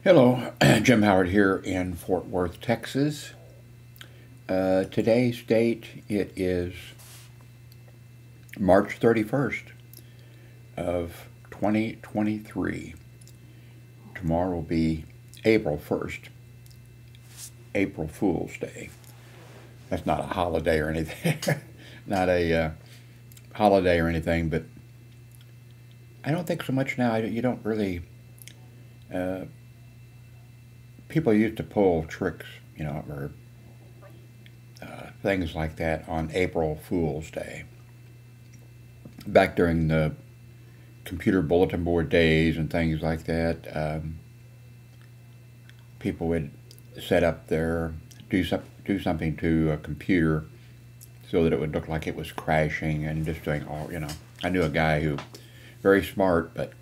Hello, Jim Howard here in Fort Worth, Texas. Today's date, it is March 31st of 2023. Tomorrow will be April 1st, April Fool's Day. That's not a holiday or anything, not a holiday or anything, but I don't think so much now. You don't really, people used to pull tricks, or things like that on April Fool's Day. Back during the computer bulletin board days and things like that, people would set up do something to a computer so that it would look like it was crashing and just doing all. I knew a guy who, very smart, but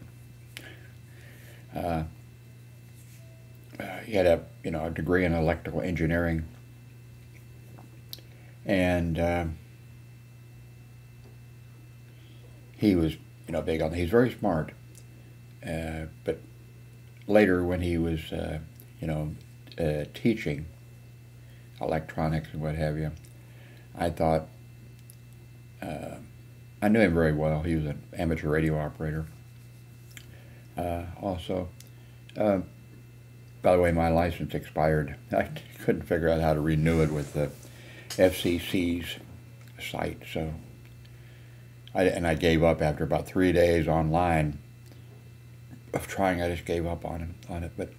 he had a degree in electrical engineering, and he was big on. He's very smart, but later when he was teaching electronics and what have you, I thought I knew him very well. He was an amateur radio operator. Also. By the way, my license expired. I couldn't figure out how to renew it with the FCC's site, so I gave up after about 3 days online of trying. I just gave up on it. But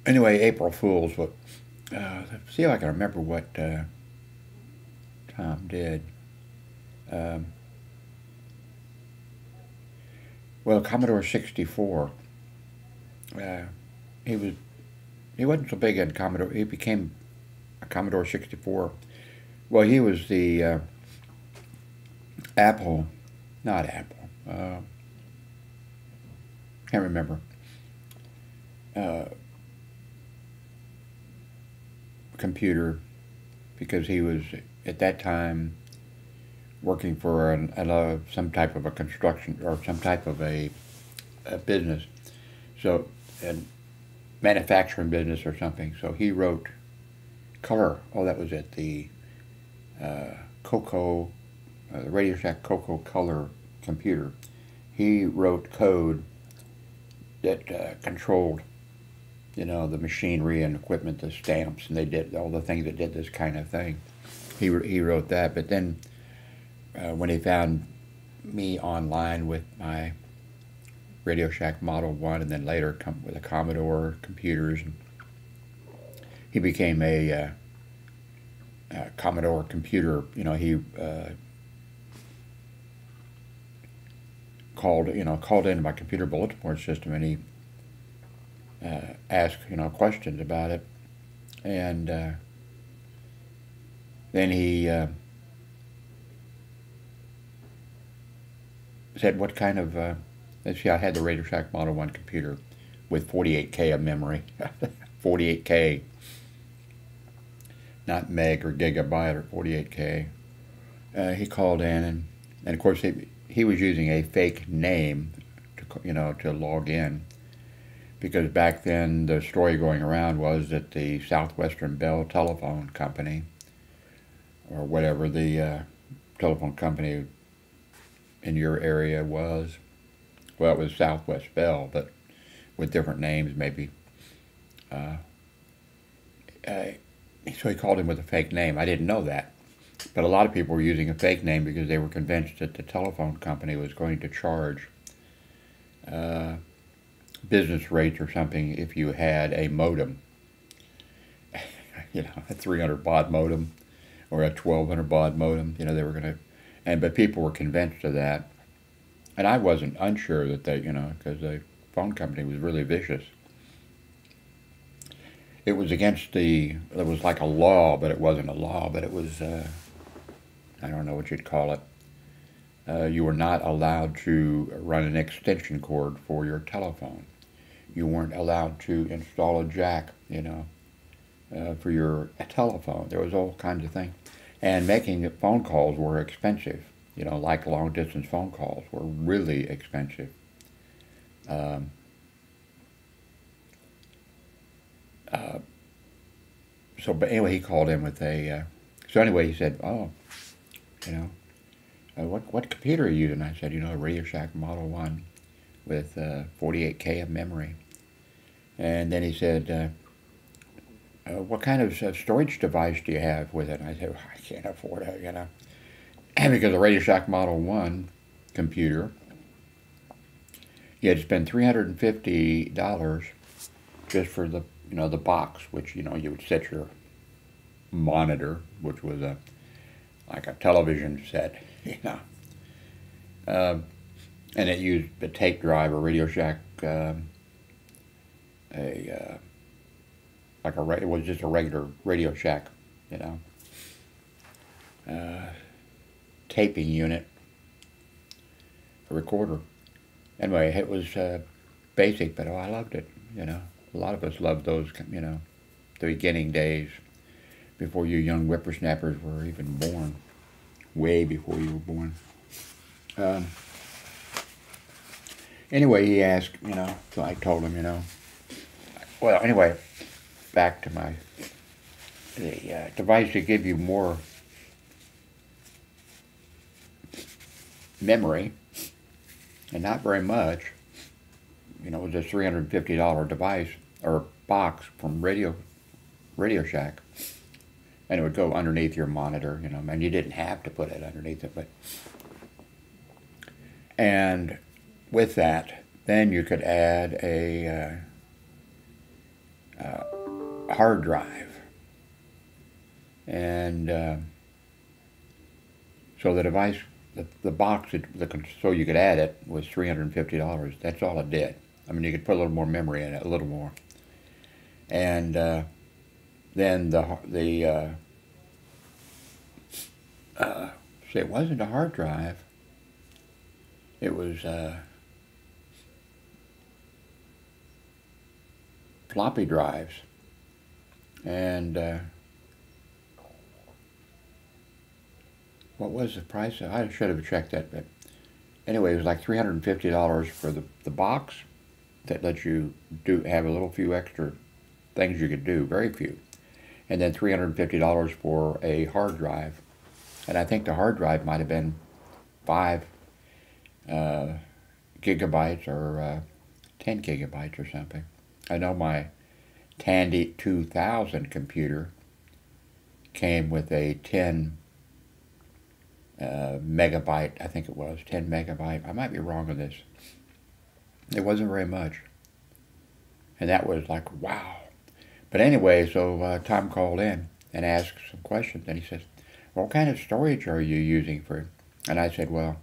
anyway, April Fools. What? Let's see if I can remember what Tom did. Well, Commodore 64. He wasn't so big on Commodore. He became a Commodore 64. Well, he was the not Apple. Can't remember. Computer, because he was at that time working for some type of a construction or some type of a business. So, and manufacturing business or something. So he wrote color. Oh, that was it. The the Radio Shack Coco color computer. He wrote code that controlled, the machinery and equipment, the stamps, and they did all the things that did this kind of thing. He wrote that. But then when he found me online with my Radio Shack Model 1, and then later with the Commodore computers, and he became a Commodore computer. He called into my computer bulletin board system, and he asked questions about it, and then he said, "What kind of?" Let's see, I had the Radio Shack Model 1 computer with 48K of memory. 48K. Not meg or gigabyte or 48K. He called in, and of course he was using a fake name to log in, because back then the story going around was that the Southwestern Bell Telephone Company, or whatever the telephone company in your area was, well, it was Southwest Bell, but with different names maybe. So he called him with a fake name. I didn't know that. But a lot of people were using a fake name because they were convinced that the telephone company was going to charge business rates or something if you had a modem. A 300 baud modem or a 1200 baud modem. They were going to, but people were convinced of that. And I wasn't unsure that they, because the phone company was really vicious. It was against it was like a law, but it wasn't a law, but it was, I don't know what you'd call it. You were not allowed to run an extension cord for your telephone. You weren't allowed to install a jack, for your telephone. There was all kinds of things. And making phone calls were expensive. Like long-distance phone calls were really expensive. So, but anyway, he called in with a, so anyway, he said, oh, you know, what computer are you using? I said, you know, a Radio Shack Model 1 with 48K of memory. And then he said, what kind of storage device do you have with it? And I said, well, I can't afford it, you know. And because the Radio Shack Model 1 computer, you had to spend $350 just for the, you know, the box, which, you know, you would set your monitor, which was like a television set, you know. And it used a tape drive, a Radio Shack, it was just a regular Radio Shack, you know, taping unit, a recorder. Anyway, it was basic, but oh, I loved it, you know. A lot of us loved those, you know, the beginning days before you young whippersnappers were even born, way before you were born. Anyway, he asked, you know, so I told him, you know. Well, anyway, back to the device to give you more memory, and not very much. You know, it was a $350 device or box from Radio Shack, and it would go underneath your monitor. You know, and you didn't have to put it underneath it, but and with that, then you could add a hard drive, and so the device, the box, so you could add it, was $350. That's all it did. I mean, you could put a little more memory in it, a little more, and then see, it wasn't a hard drive. It was floppy drives, and what was the price? I should have checked that, but anyway, it was like $350 for the box that lets you have a little few extra things you could do, very few, and then $350 for a hard drive, and I think the hard drive might have been 5 gigabytes or 10 gigabytes or something. I know my Tandy 2000 computer came with a 10 megabyte, I think it was, 10 megabyte. I might be wrong on this. It wasn't very much. And that was like, wow. But anyway, so Tom called in and asked some questions, and he says, what kind of storage are you using for? And I said, well,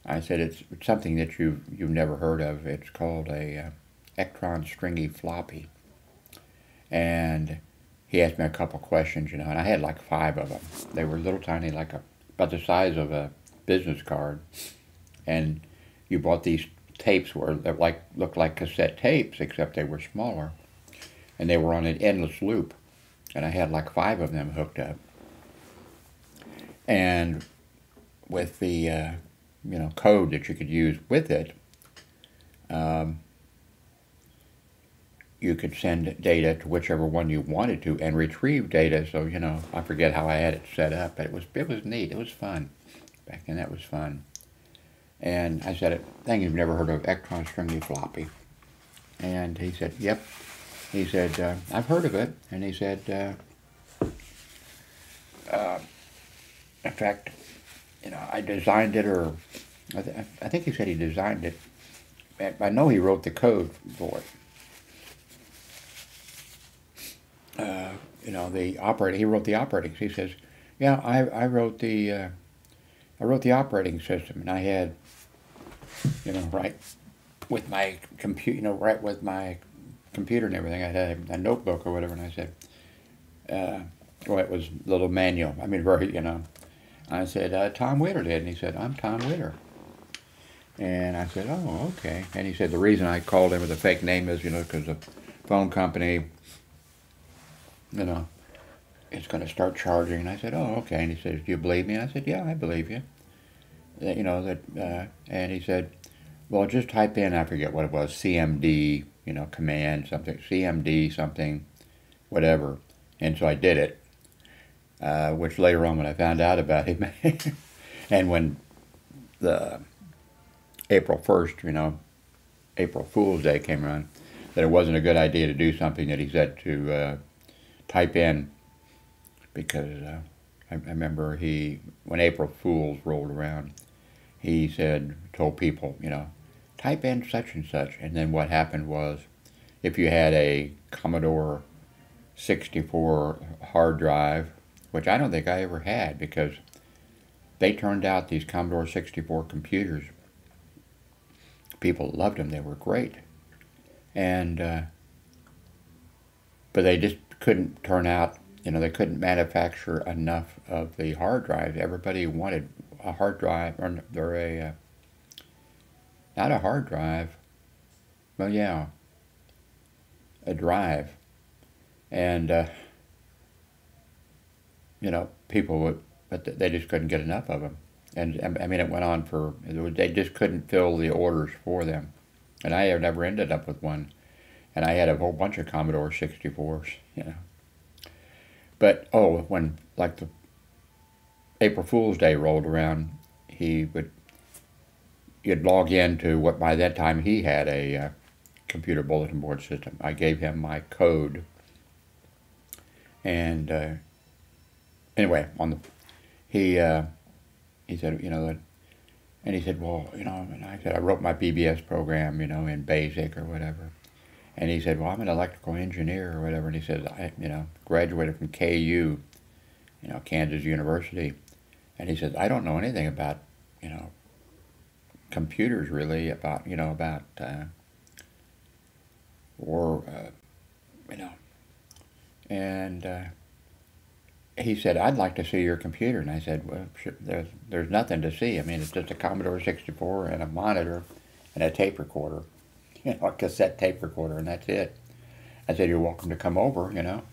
it's something that you've never heard of. It's called a Electron Stringy Floppy. And he asked me a couple questions, you know, and I had like 5 of them. They were little tiny, like about the size of a business card. And you bought these tapes that looked like cassette tapes, except they were smaller. And they were on an endless loop. And I had like 5 of them hooked up. And with the, you know, code that you could use with it, you could send data to whichever one you wanted to and retrieve data. So, you know, I forget how I had it set up, but it was neat. It was fun. Back then, that was fun. And I said, thing you've never heard of, Electron Stringy Floppy. And he said, yep. He said, I've heard of it. And he said, in fact, you know, I designed it, or I think he said he designed it. I know he wrote the code for it. You know, he wrote the operating. He says, yeah, I wrote the operating system, and I had, you know, right with my computer, you know, right with my computer and everything. I had a notebook or whatever, and I said, well, it was a little manual. I mean, very, you know. I said, Tom Witter did, and he said, I'm Tom Witter. And I said, oh, okay. And he said, the reason I called him with a fake name is, you know, because the phone company, you know, it's going to start charging. And I said, oh, okay. And he said, do you believe me? And I said, yeah, I believe you. You know, and he said, well, just type in, I forget what it was, CMD, you know, command, something, CMD, something, whatever, And so I did it, which later on when I found out about him, and when the April 1st, you know, April Fool's Day came around, that it wasn't a good idea to do something that he said to type in, because I remember when April Fool's rolled around, he told people, you know, type in such and such. And then what happened was, if you had a Commodore 64 hard drive, which I don't think I ever had, because they turned out these Commodore 64 computers. People loved them. They were great. And, but they just couldn't turn out, you know, they couldn't manufacture enough of the hard drives. Everybody wanted a hard drive, or not a hard drive, well, yeah, a drive. And, you know, people would, but they just couldn't get enough of them. And I mean, it went on they just couldn't fill the orders for them. And I have never ended up with one. And I had a whole bunch of Commodore 64s, you know. But, when, like, the April Fool's Day rolled around, you'd log into what by that time he had a computer bulletin board system. I gave him my code. And anyway, he said, you know, and he said, well, you know, and I said, I wrote my BBS program, you know, in BASIC or whatever. And he said, well, I'm an electrical engineer or whatever. And he said, I, you know, graduated from KU, you know, Kansas University. And he said, I don't know anything about, you know, computers really, about, you know, you know. And he said, I'd like to see your computer. And I said, well, there's nothing to see. I mean, it's just a Commodore 64 and a monitor and a tape recorder, you know, a cassette tape recorder, and that's it. I said, you're welcome to come over, you know.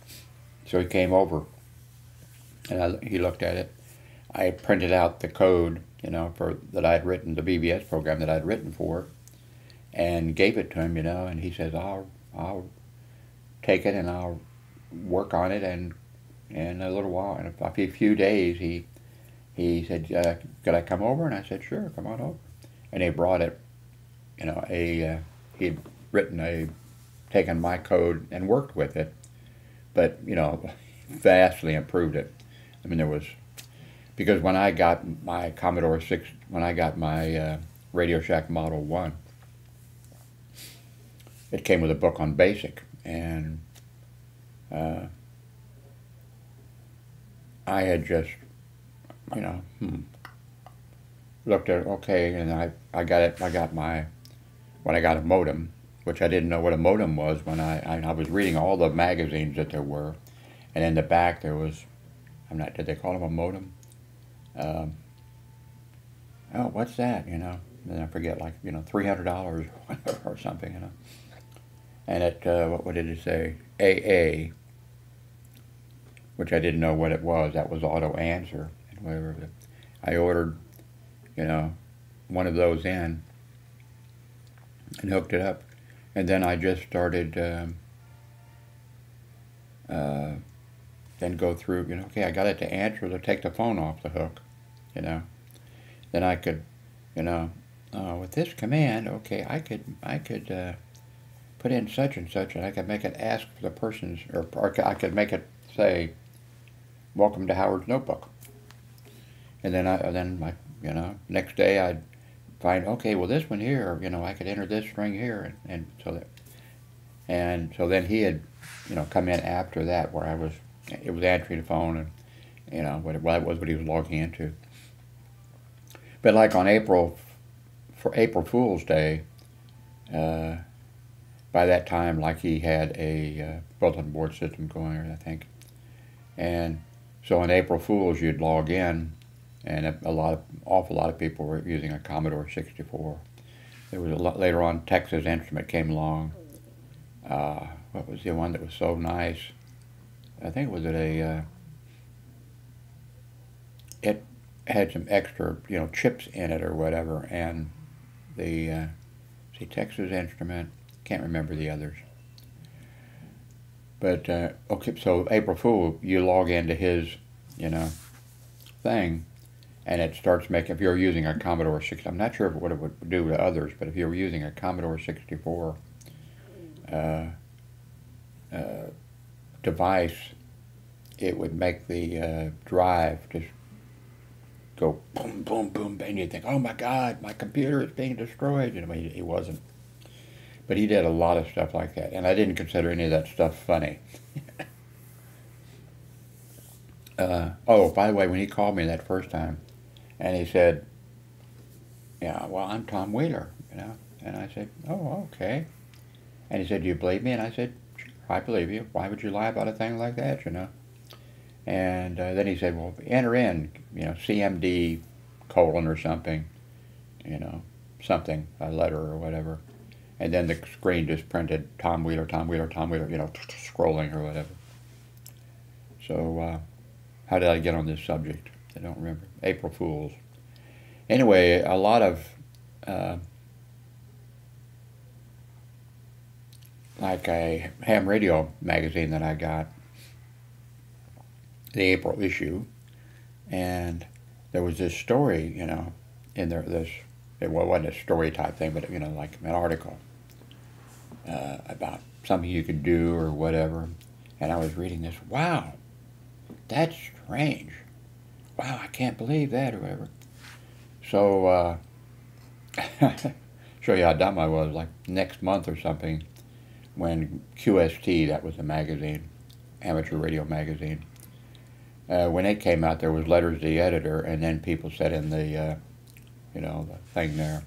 So he came over, and he looked at it. I printed out the code, you know, that I had written, the BBS program that I'd written for it, and gave it to him, you know, and he says, I'll take it and I'll work on it, and in a little while, in a few days, he said, could I come over? And I said, sure, come on over. And he brought it, you know, he'd taken my code and worked with it, but, you know, vastly improved it. I mean, because when I got my Commodore 6, when I got my Radio Shack Model 1, it came with a book on BASIC, and I had just, you know, looked at it, okay, and I got when I got a modem, which I didn't know what a modem was when I was reading all the magazines that there were, and in the back there was, did they call them a modem? Oh, what's that, you know? And I forget, like, you know, $300 or something, you know. And what did it say? AA, which I didn't know what it was. That was auto answer and whatever. I ordered, you know, one of those in and hooked it up. And then I just started, then go through, you know, okay, I got it to answer, to take the phone off the hook, you know. Then I could, you know, with this command, okay, I could put in such and such, and I could make it ask for the person's, or I could make it say, welcome to Howard's Notebook. And then you know, next day I'd find, okay, well, this one here, you know, I could enter this string here, and so then he had, you know, come in after that, where it was answering the phone, and, you know, what he was logging into. But like on April Fool's Day, by that time, like, he had a bulletin board system going, I think. And so on April Fool's, you'd log in, and awful lot of people were using a Commodore 64. There was later on, Texas Instrument came along. What was the one that was so nice? I think it had some extra, you know, chips in it or whatever, and Texas Instrument, can't remember the others. But, okay, so April Fool, you log into his, you know, thing, and it starts making, if you're using a Commodore 60, I'm not sure what it would do to others, but if you were using a Commodore 64 device, it would make the drive just go boom, boom, boom, and you'd think, oh my God, my computer is being destroyed. And I mean, it wasn't. But he did a lot of stuff like that, and I didn't consider any of that stuff funny. Oh, by the way, when he called me that first time, and he said, yeah, well, I'm Tom Wheeler, you know, and I said, oh, okay. And he said, do you believe me? And I said, sure, I believe you. Why would you lie about a thing like that, you know? And then he said, well, enter in, you know, CMD colon or something, you know, something, a letter or whatever. And then the screen just printed Tom Wheeler, Tom Wheeler, Tom Wheeler, you know, scrolling or whatever. So, how did I get on this subject? I don't remember. April Fools. Anyway, a lot of, like a ham radio magazine that I got, the April issue, and there was this story, you know, in there, it wasn't a story type thing, but, you know, like an article about something you could do or whatever, and I was reading this, wow, that's strange, wow, I can't believe that, or whatever. So, show you how dumb I was, like next month or something, when QST, that was the magazine, amateur radio magazine, when it came out, there was letters to the editor, and then people said in the, you know, the thing there,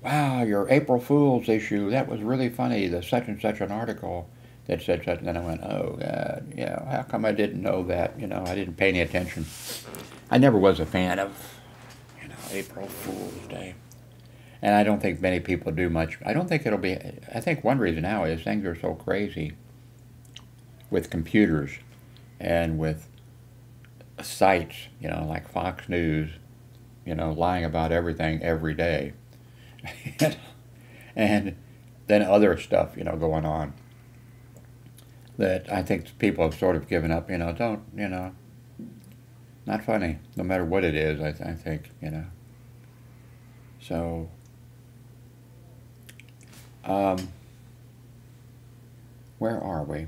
wow, your April Fool's issue, that was really funny, the such and such an article that said such, and then I went, oh, God, yeah, how come I didn't know that, you know, I didn't pay any attention. I never was a fan of, you know, April Fool's Day. And I don't think many people do much. I don't think it'll be, I think one reason now is things are so crazy with computers and with sites, you know, like Fox News, you know, lying about everything every day. And then other stuff, you know, going on that I think people have sort of given up, you know, don't, you know, not funny, no matter what it is, I think, you know. So, where are we?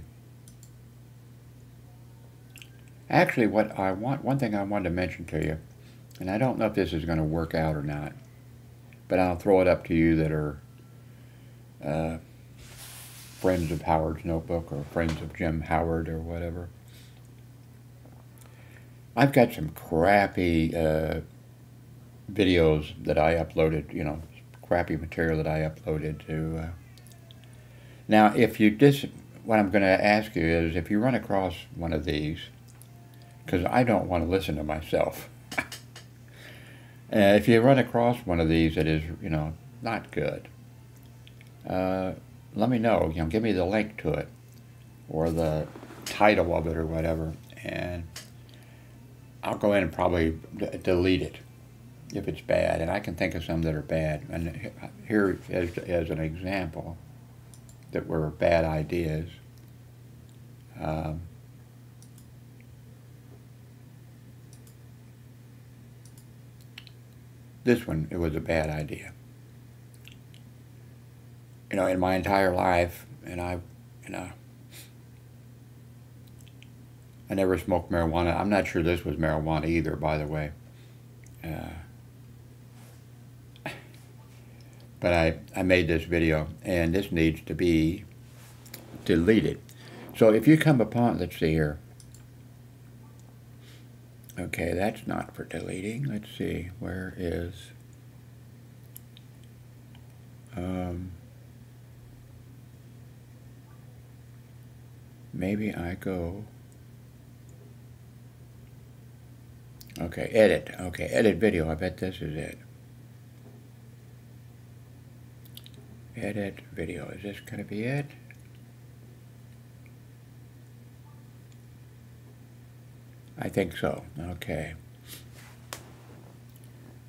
Actually, what I want, one thing I wanted to mention to you, and I don't know if this is going to work out or not, but I'll throw it up to you that are friends of Howard's Notebook or friends of Jim Howard or whatever. I've got some crappy videos that I uploaded, you know, crappy material that I uploaded to. Now, if you what I'm going to ask you is, if you run across one of these, because I don't want to listen to myself. If you run across one of these that is, you know, not good, let me know. You know, give me the link to it or the title of it or whatever, and I'll go in and probably delete it if it's bad. And I can think of some that are bad. And here, as an example, that were bad ideas. This one, it was a bad idea. You know, in my entire life, and you know, I never smoked marijuana. I'm not sure this was marijuana either, by the way. But I made this video, and this needs to be deleted. So if you come upon, let's see here. Okay, that's not for deleting. Let's see, where is... maybe I go... Okay, edit. Okay, edit video. I bet this is it. Edit video. Is this going to be it? I think so. Okay.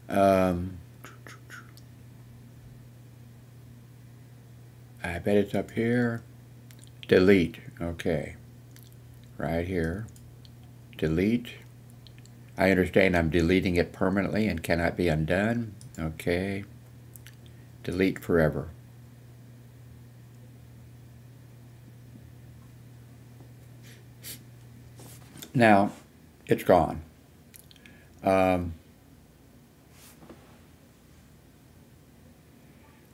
I bet it's up here. delete. Okay, right here. Delete. I understand I'm deleting it permanently and cannot be undone. Okay. Delete forever. Now, it's gone.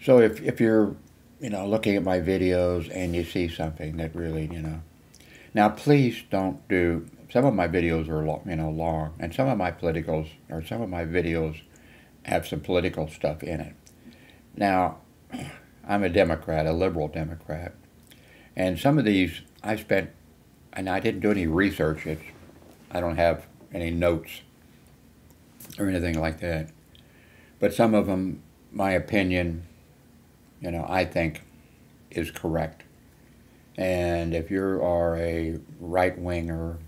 So if you're, looking at my videos and you see something that really, now please don't do, some of my videos are, long, and some of my videos have some political stuff in it. Now, I'm a Democrat, a liberal Democrat, and some of these and I didn't do any research. I don't have any notes or anything like that. But some of them, my opinion, I think is correct. And if you are a right-winger,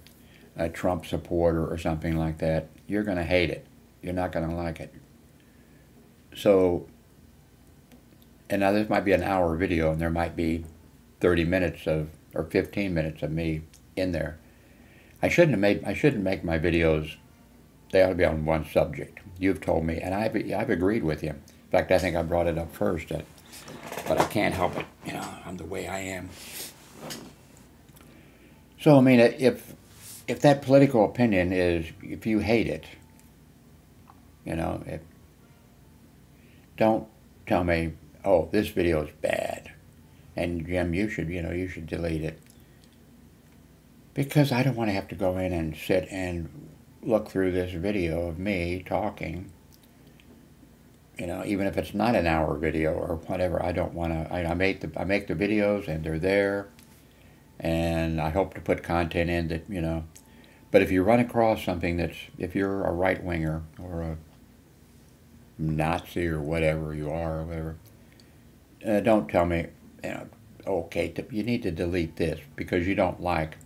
a Trump supporter or something like that, you're going to hate it. You're not going to like it. So, and now this might be an hour video, and there might be 30 minutes or 15 minutes of me in there. I shouldn't make my videos, they ought to be on one subject. You've told me, and I've agreed with you. In fact, I think I brought it up first, but I can't help it, I'm the way I am. So, I mean, if that political opinion is, if you hate it, don't tell me, oh, this video is bad, and Jim, you should delete it. Because I don't want to have to go in and sit and look through this video of me talking, even if it's not an hour video or whatever. I don't want to, I make the videos and they're there, and I hope to put content in that, but if you run across something if you're a right-winger or a Nazi or whatever you are or whatever, don't tell me, okay, you need to delete this because you don't like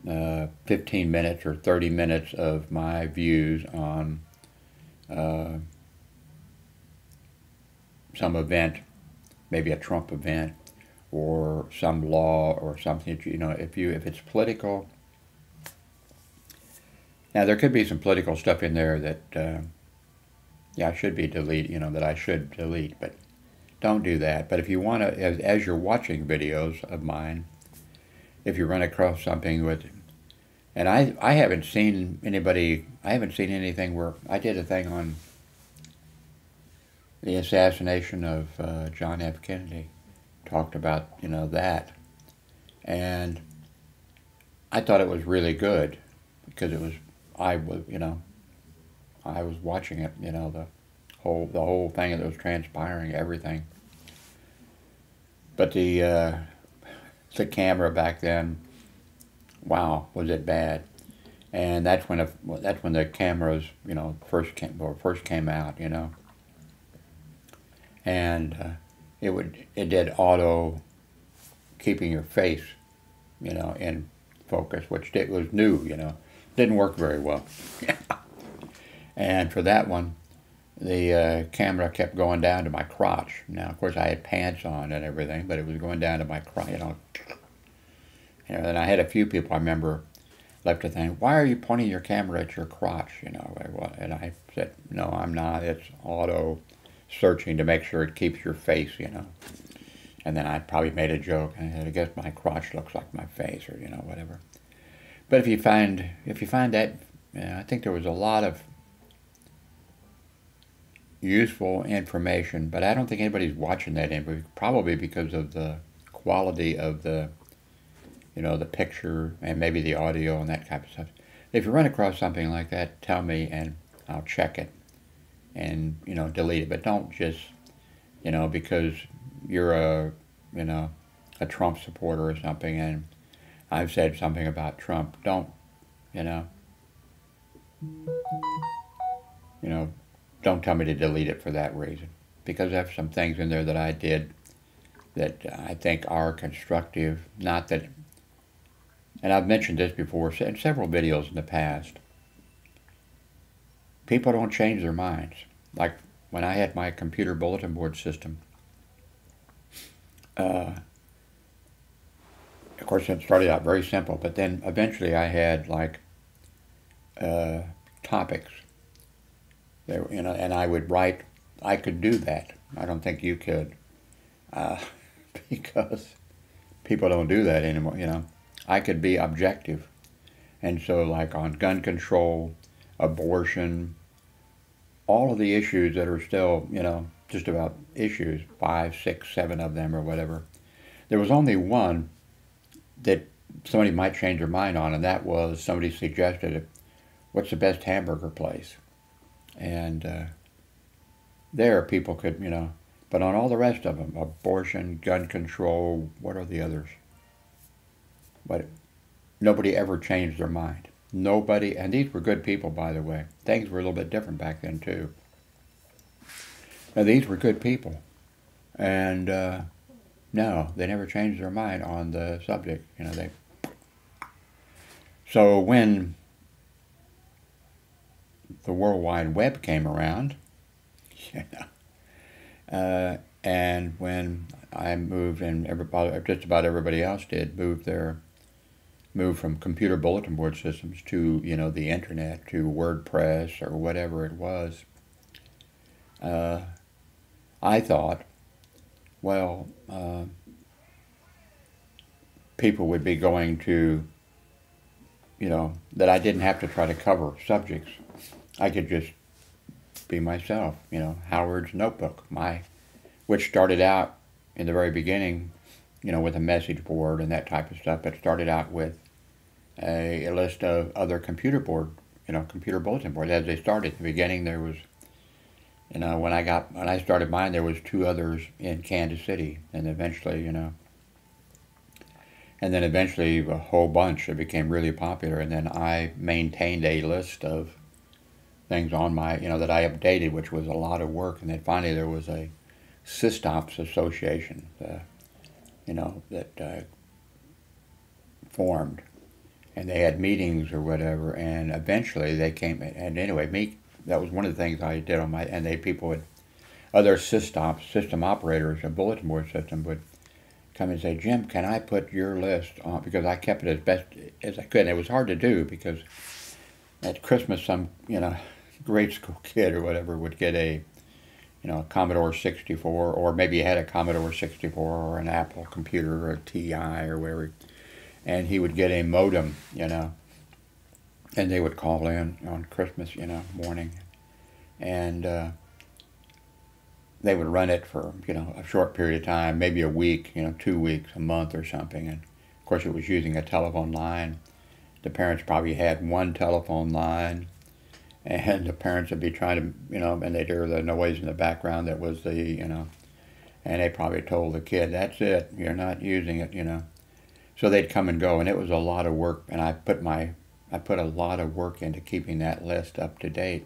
15 minutes or 30 minutes of my views on some event, maybe a Trump event or some law or something that, if it's political. Now there could be some political stuff in there that I should be that I should delete, but don't do that. But if you want to, as you're watching videos of mine, if you run across something and I haven't seen anything where I did a thing on the assassination of John F. Kennedy, talked about, that, and I thought it was really good because I was watching it, the whole thing that was transpiring, everything. But the camera back then, wow, was it bad? And that's when the cameras, first came out, and it did auto keeping your face, in focus, which was new, didn't work very well. And for that one, the camera kept going down to my crotch. Now, of course, I had pants on and everything, but it was going down to my crotch, And I had a few people, I remember, left a thing, why are you pointing your camera at your crotch, And I said, no, I'm not. It's auto searching to make sure it keeps your face, And then I probably made a joke, and I said, I guess my crotch looks like my face, or, whatever. But if you find that, I think there was a lot of useful information, but I don't think anybody's watching that probably because of the quality of the the picture and maybe the audio and that type of stuff. If you run across something like that, tell me and I'll check it and delete it. But don't just because you're a Trump supporter or something and I've said something about Trump, don't don't tell me to delete it for that reason, because there's some things in there that I did that I think are constructive. Not that, and I've mentioned this before in several videos in the past, people don't change their minds. Like when I had my computer bulletin board system, course, it started out very simple, but then eventually I had like topics. There, you know, and I would write. I could do that. I don't think you could, because people don't do that anymore. You know, I could be objective, and so like on gun control, abortion, all of the issues that are still, you know, just about issues, 5, 6, 7 of them or whatever. There was only one that somebody might change their mind on, and that was somebody suggested, what's the best hamburger place? And there people could, you know, but on all the rest of them, abortion, gun control, what are the others? But nobody ever changed their mind. Nobody, and these were good people, by the way. Things were a little bit different back then, too. Now, these were good people. And no, they never changed their mind on the subject. You know, they. So when the World Wide Web came around, you know, and when I moved, and everybody, just about everybody else did, moved from computer bulletin board systems to, you know, the internet, to WordPress or whatever it was, I thought, well, people would be going to, you know, that I didn't have to try to cover subjects. I could just be myself, you know, Howard's Notebook, which started out in the very beginning, you know, with a message board and that type of stuff. It started out with a list of other computer bulletin boards. As they started at the beginning, there was, you know, when I started mine, there was 2 others in Kansas City, and eventually, you know, and then eventually a whole bunch. It became really popular, and then I maintained a list of things on my, you know, that I updated, which was a lot of work. And then finally there was a Systops Association, you know, that formed, and they had meetings or whatever, and eventually they came, and anyway, that was one of the things I did on my, and other Systops, system operators, a bulletin board system, would come and say, Jim, can I put your list on, because I kept it as best as I could, and it was hard to do, because at Christmas, some, you know, grade school kid or whatever would get a, you know, a Commodore 64, or maybe he had a Commodore 64 or an Apple computer or a TI or whatever, and he would get a modem, you know, and they would call in on Christmas, you know, morning, and they would run it for, you know, a short period of time, maybe a week, you know, 2 weeks, a month or something, and of course it was using a telephone line. The parents probably had one telephone line, and the parents would be trying to, you know, and they'd hear the noise in the background that was the, you know, and they probably told the kid, that's it, you're not using it, you know. So they'd come and go, and it was a lot of work, and I put a lot of work into keeping that list up to date.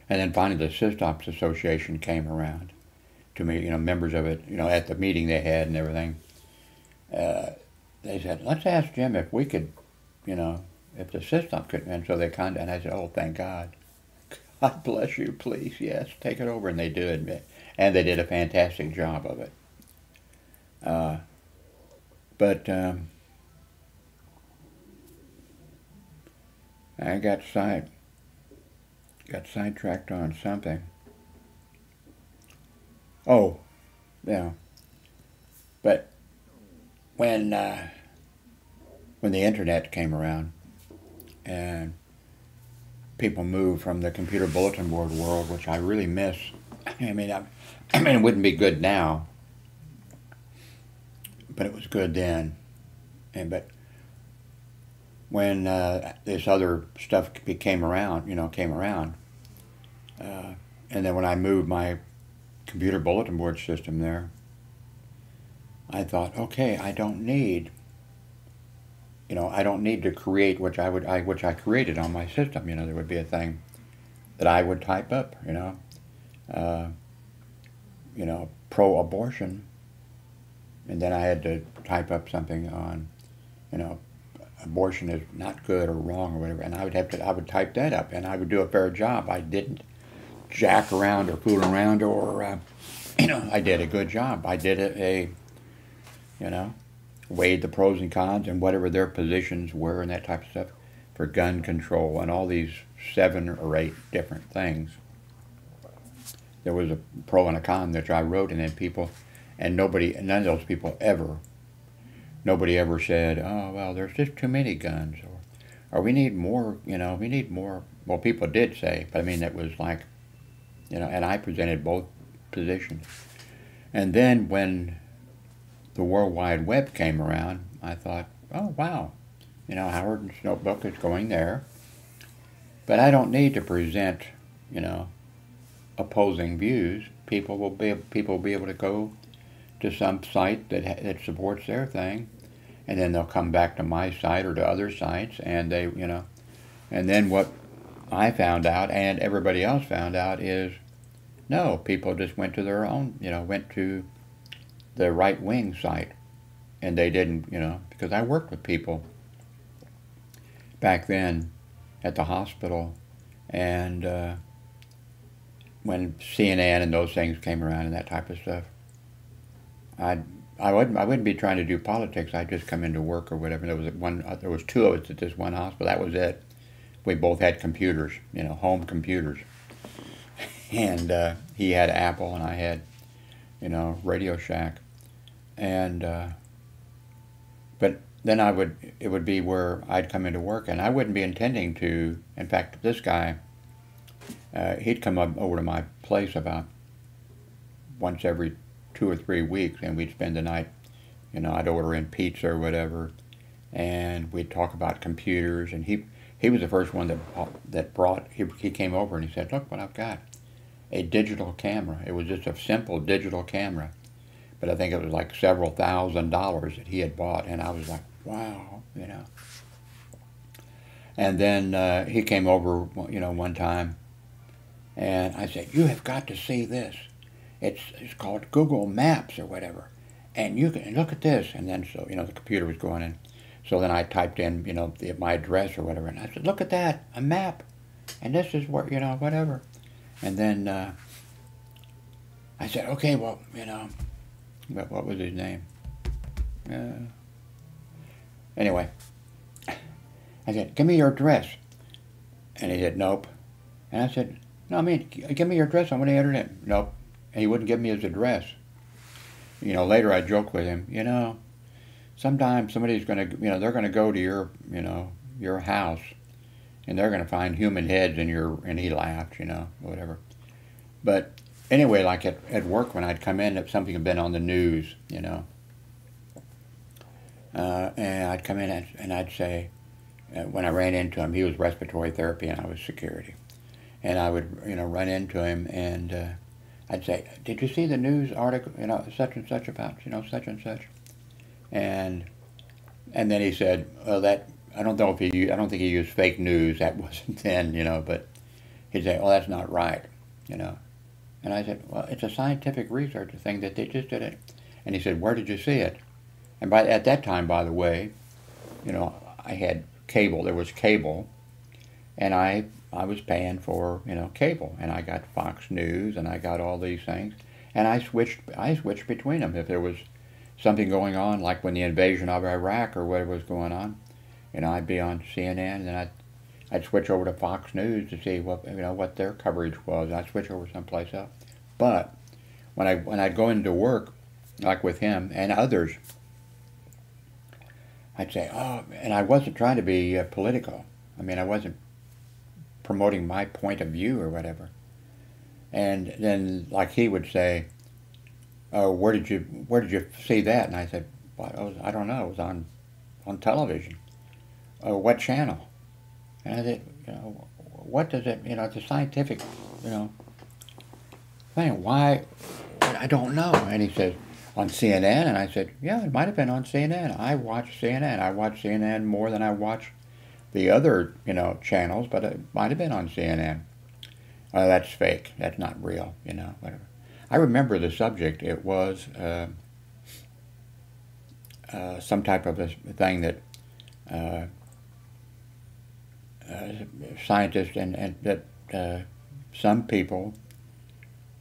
And then finally the Systops Association came around to me, you know, members of it, you know, at the meeting they had and everything. They said, let's ask Jim if we could, you know, if the system could, and so they contacted, and I said, oh, thank God. God bless you, please, yes, take it over, and they did, and they did a fantastic job of it. But I got sidetracked on something. Oh, yeah, but when the internet came around and people moved from the computer bulletin board world, which I really miss. I mean, it wouldn't be good now, but it was good then. But when this other stuff came around, and then when I moved my computer bulletin board system there, I thought, okay, I don't need to create which I created on my system. You know, there would be a thing that I would type up. Pro-abortion, and then I had to type up something on, abortion is not good or wrong or whatever, and I would type that up, and I would do a fair job. I didn't jack around or fool around, or I did a good job. I did weighed the pros and cons and whatever their positions were and that type of stuff for gun control and all these 7 or 8 different things. There was a pro and a con that I wrote, and then people, and none of those people nobody ever said, oh, well, there's just too many guns, or we need more, we need more. Well, people did say, but I mean, it was like, and I presented both positions. And then when the World Wide Web came around, I thought, oh, wow, Howard's notebook is going there. But I don't need to present, opposing views. People will be able to go to some site that supports their thing, and then they'll come back to my site or to other sites, and they, and then what I found out and everybody else found out is, no, people just went to their own, went to the right-wing site, and they didn't, because I worked with people back then at the hospital, and when CNN and those things came around and that type of stuff, I wouldn't be trying to do politics. I'd just come into work or whatever. There was 2 of us at this one hospital. That was it. We both had computers, home computers, and he had Apple and I had, Radio Shack, and but then it would be where I'd come into work, and I wouldn't be intending to. In fact, this guy, he'd come over to my place about once every 2 or 3 weeks, and we'd spend the night, I'd order in pizza or whatever, and we'd talk about computers, and he was the first one that brought, he came over and he said, look what I've got, a digital camera. It was just a simple digital camera, but I think it was like several $1,000s that he had bought, and I was like, wow, And then he came over, one time, and I said, you have got to see this. It's called Google Maps or whatever, and you can look at this. And then so the computer was going in, so then I typed in my address or whatever, and I said, look at that, a map, and this is where whatever. And then I said, okay, well what was his name? Anyway, I said, give me your address, and he said, nope. And I said, no, I mean, give me your address. I'm going to enter it in. Nope. And he wouldn't give me his address. Later I joked with him, sometimes somebody's going to, they're going to go to your, your house, and they're going to find human heads in and he laughed, whatever. But anyway, like at work when I'd come in, if something had been on the news, and I'd come in and I'd say, when I ran into him, he was respiratory therapy and I was security. And I would, run into him and I'd say, did you see the news article, such and such about, such and such? And then he said, well, I don't think he used fake news. That wasn't then, but he'd say, oh, that's not right, And I said, well, it's a scientific research thing that they just did it. And he said, where did you see it? And at that time, by the way, I had cable. There was cable, and I was paying for cable, and I got Fox News, and I got all these things, and I switched between them. If there was something going on, like when the invasion of Iraq or whatever was going on, I'd be on CNN, and then I'd switch over to Fox News to see what their coverage was. I'd switch over someplace else. But when I'd go into work, like with him and others, I'd say, oh, and I wasn't trying to be political. I mean, I wasn't promoting my point of view or whatever. And then, like, he would say, oh, where did you see that? And I said, well, I don't know. It was on television. Oh, what channel? And I said, what does it? It's a scientific, thing. Why? I don't know. And he says, on CNN, and I said, yeah, it might have been on CNN. I watch CNN. I watch CNN more than I watch the other, channels, but it might have been on CNN. That's fake. That's not real, whatever. I remember the subject. It was some type of a thing that scientists and that some people,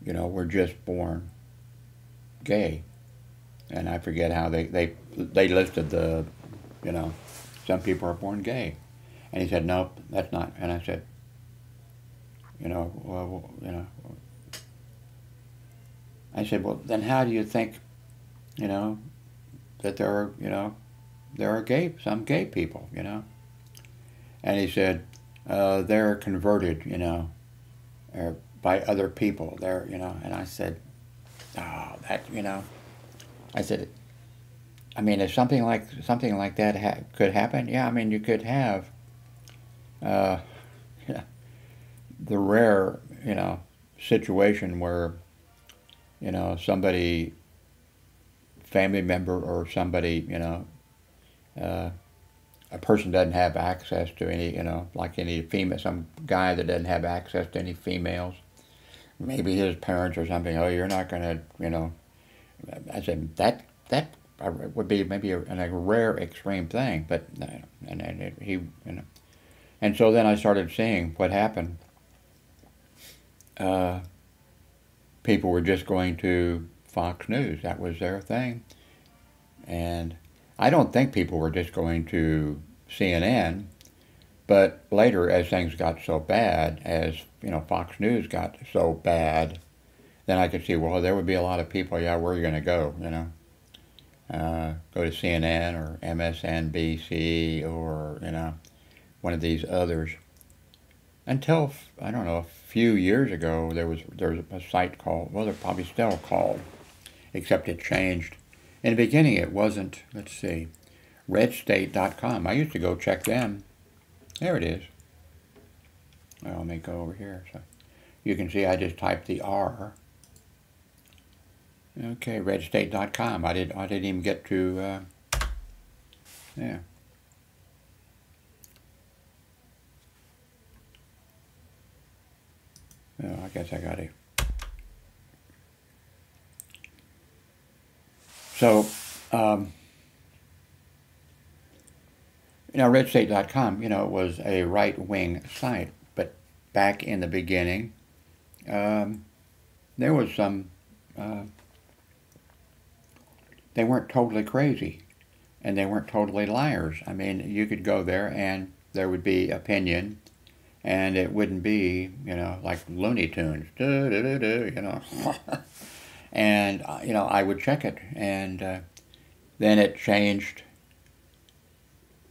were just born gay. And I forget how they listed the, you know, some people are born gay. And he said, nope, that's not. And I said, well, I said, well, then how do you think, that there are, some gay people, And he said, they're converted, by other people. They're, and I said, oh, that, I said, I mean, if something like that could happen, yeah, I mean, you could have the rare, situation where, somebody, family member or somebody, a person doesn't have access to any, like any female, some guy that doesn't have access to any females. Maybe his parents or something, oh, you're not going to, I said, that would be maybe a rare extreme thing, but, he, And so then I started seeing what happened. People were just going to Fox News. That was their thing. And I don't think people were just going to CNN, but later as things got so bad, as, Fox News got so bad, then I could see, well, there would be a lot of people, yeah, where are you going to go, go to CNN or MSNBC or, one of these others. Until, I don't know, a few years ago, there was a site called, well, they're probably still called, except it changed. In the beginning, it wasn't, let's see, redstate.com. I used to go check them. There it is. Well, let me go over here. So you can see I just typed the R. Okay, redstate.com. I didn't even get to, yeah. Well, I guess I got to. So, redstate.com, was a right-wing site, but back in the beginning, there was some, they weren't totally crazy, and they weren't totally liars. I mean, you could go there and there would be opinion, and it wouldn't be, like Looney Tunes, and, I would check it, and then it changed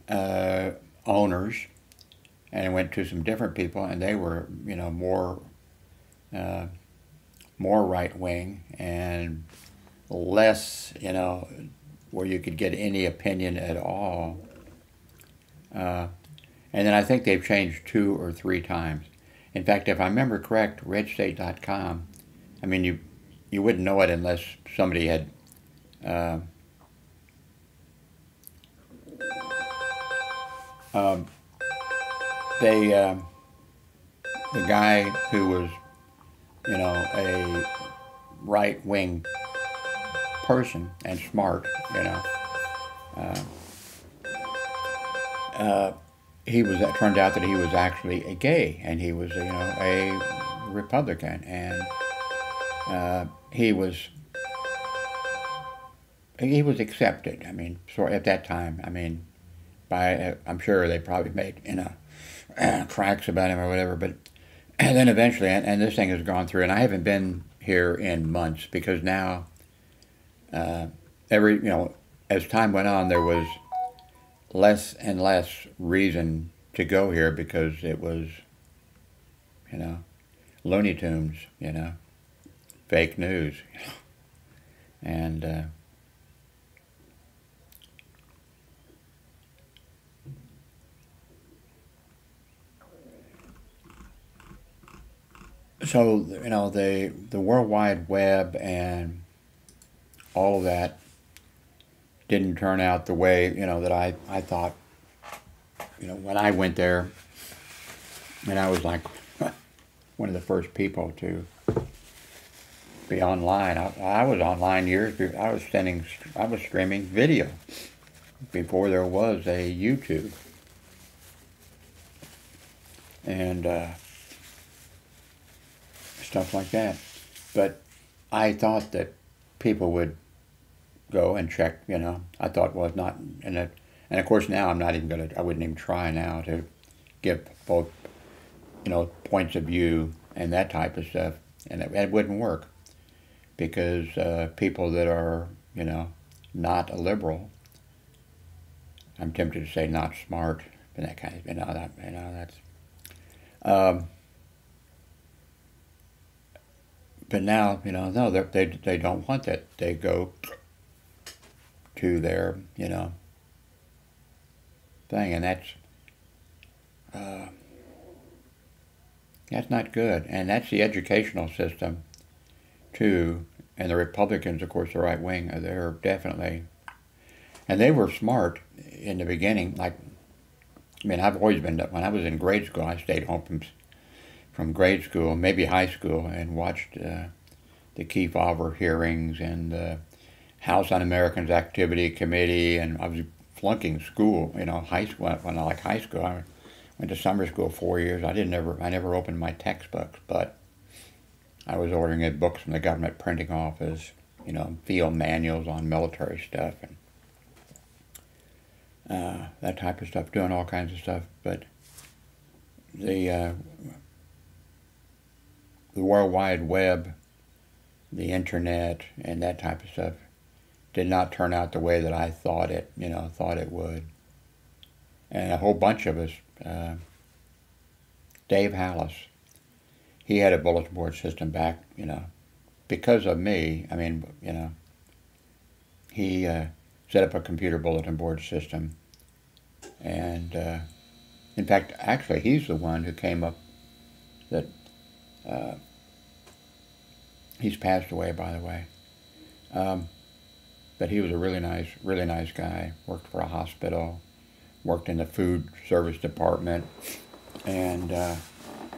owners, and it went to some different people, and they were, more right-wing and less, where you could get any opinion at all. And then I think they've changed 2 or 3 times. In fact, if I remember correct, redstate.com, I mean, you wouldn't know it unless somebody had the guy who was, a right-wing person and smart, it turned out that he was actually a gay, and he was, a Republican, and he was accepted. I mean, so at that time, I mean, I'm sure they probably made, tracks about him or whatever, but and then eventually, and this thing has gone through, and I haven't been here in months because now, as time went on, there was less and less reason to go here because it was, Looney Tunes, fake news, and so, the World Wide Web and all of that didn't turn out the way, that I thought, when I went there, and I was like one of the first people to be online. I was online years before. I was streaming video before there was a YouTube. And stuff like that. But I thought that people would go and check, you know. I thought, well, it's not, and of course now I'm not even going to, I wouldn't even try now to give both, you know, points of view and that type of stuff. And it wouldn't work because people that are, you know, not a liberal, I'm tempted to say not smart, but that kind of, that's, but now, you know, no, they don't want that. They go to their, you know, thing, and that's not good. And that's the educational system, too. And the Republicans, of course, the right wing, they're definitely, and they were smart in the beginning. Like, I mean, I've always been, when I was in grade school, I stayed home from grade school, maybe high school, and watched the Kefauver hearings and the House Un-Americans Activity Committee, and I was flunking school, you know, high school. When I like high school, I went to summer school 4 years. I never opened my textbooks, but I was ordering books from the government printing office, you know, field manuals on military stuff and that type of stuff, doing all kinds of stuff. But the World Wide Web, the internet, and that type of stuff did not turn out the way that I thought it would. And a whole bunch of us, Dave Hallis, he had a bulletin board system back, you know, because of me. I mean, you know, he set up a computer bulletin board system. And in fact, actually, he's the one who came up that, he's passed away, by the way. But he was a really nice guy, worked for a hospital, worked in the food service department, and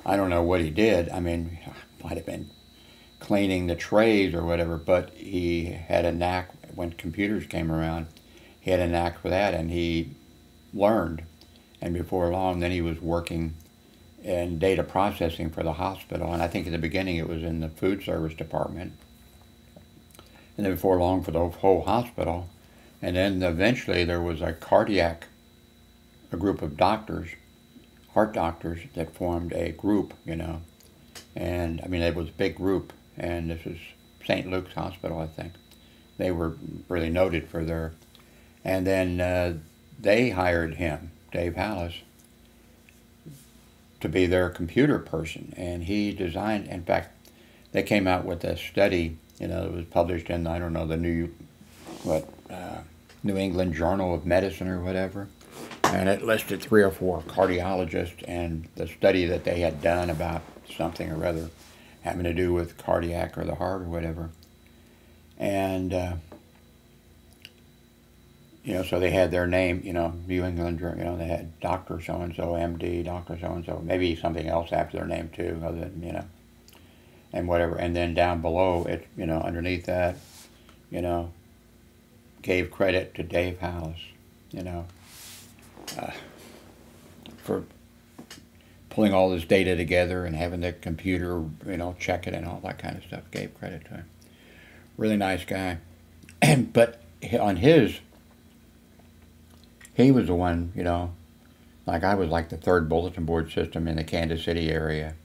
I don't know what he did. I mean, might have been cleaning the trays or whatever, but he had a knack, when computers came around, he had a knack for that, and he learned. And before long, then he was working in data processing for the hospital, and I think in the beginning it was in the food service department, and then before long for the whole hospital. And then eventually there was a group of doctors, heart doctors, that formed a group, you know. And I mean, it was a big group, and this was St. Luke's Hospital, I think. They were really noted for their, and then they hired him, Dave Hallis, to be their computer person, and he designed, in fact, they came out with a study, you know, it was published in, I don't know, the New England Journal of Medicine or whatever, and it listed 3 or 4 cardiologists and the study that they had done about something or other having to do with cardiac or the heart or whatever. And, you know, so they had their name, you know, New England, you know, they had Dr. So-and-so, MD, Dr. So-and-so, maybe something else after their name too, other than, you know, and whatever. And then down below it, you know, underneath that, you know, gave credit to Dave Hallis, you know, for pulling all this data together and having the computer, you know, check it and all that kind of stuff. Gave credit to him. Really nice guy. But on his, he was the one, you know, like I was like the 3rd bulletin board system in the Kansas City area.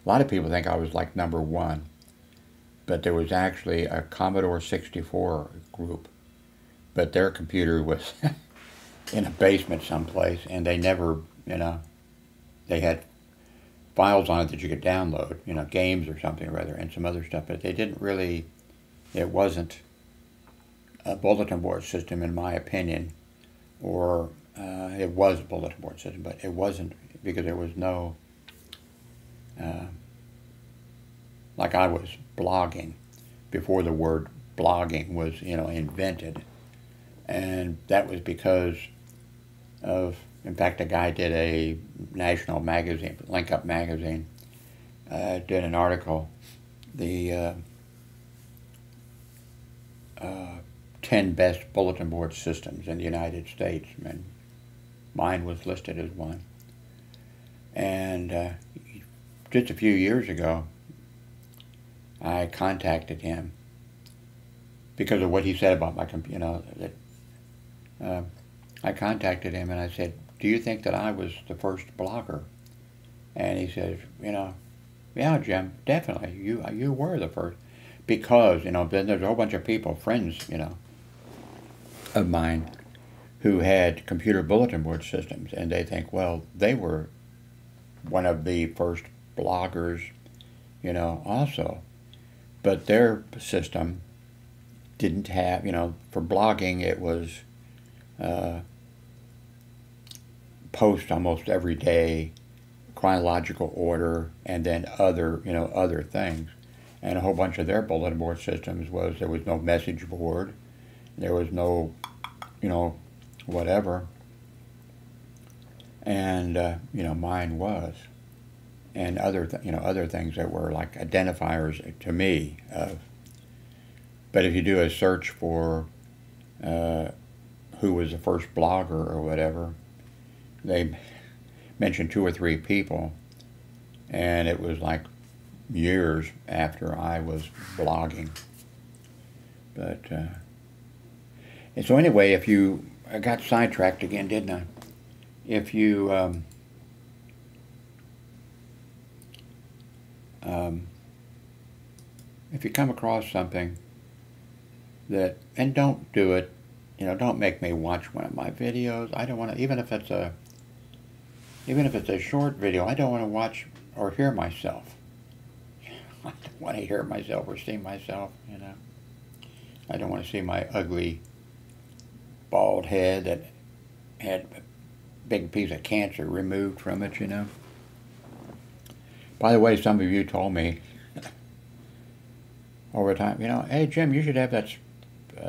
A lot of people think I was like number 1, but there was actually a Commodore 64 group, but their computer was in a basement someplace, and they never, you know, they had files on it that you could download, you know, games or something or other, and some other stuff, but they didn't really, it wasn't a bulletin board system in my opinion, or it was a bulletin board system, but it wasn't, because there was no, like I was blogging before the word blogging was, you know, invented. And that was because of, in fact, a guy did a national magazine, Link Up magazine, did an article, the 10 best bulletin board systems in the United States, and mine was listed as one. And just a few years ago, I contacted him, because of what he said about my computer. You know, that I contacted him and I said, "Do you think that I was the first blogger?" And he says, "You know, yeah, Jim, definitely. You were the first, because, you know, then there's a whole bunch of people, friends, you know, of mine, who had computer bulletin board systems, and they think, well, they were one of the first bloggers, you know, also, but their system didn't have, you know, for blogging it was post almost every day, chronological order, and then other, you know, other things. And a whole bunch of their bulletin board systems was, there was no message board, there was no, you know, whatever. And you know, mine was, and other you know, other things that were like identifiers to me of. But if you do a search for who was the first blogger or whatever, they mentioned 2 or 3 people, and it was like years after I was blogging. But and so anyway, if you, I got sidetracked again, didn't I? If you if you come across something that, and don't do it, you know, don't make me watch one of my videos. I don't want to, even if it's a short video, I don't want to watch or hear myself. I don't want to hear myself or see myself, you know. I don't want to see my ugly bald head that had a big piece of cancer removed from it, you know. By the way, some of you told me over time, you know, hey Jim, you should have that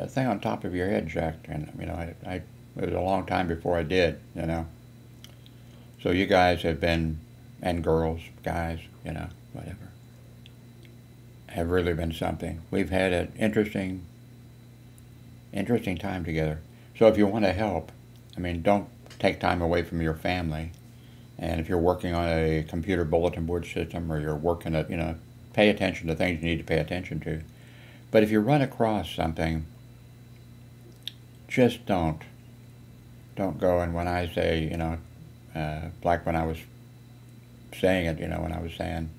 thing on top of your head checked. And, you know, it was a long time before I did, you know. So you guys have been, and girls, guys, you know, whatever, have really been something. We've had an interesting time together. So if you want to help, I mean, don't take time away from your family. And if you're working on a computer bulletin board system, or you're working at, you know, pay attention to things you need to pay attention to. But if you run across something, just don't go. And when I say, you know, like when I was saying it, you know, when I was saying,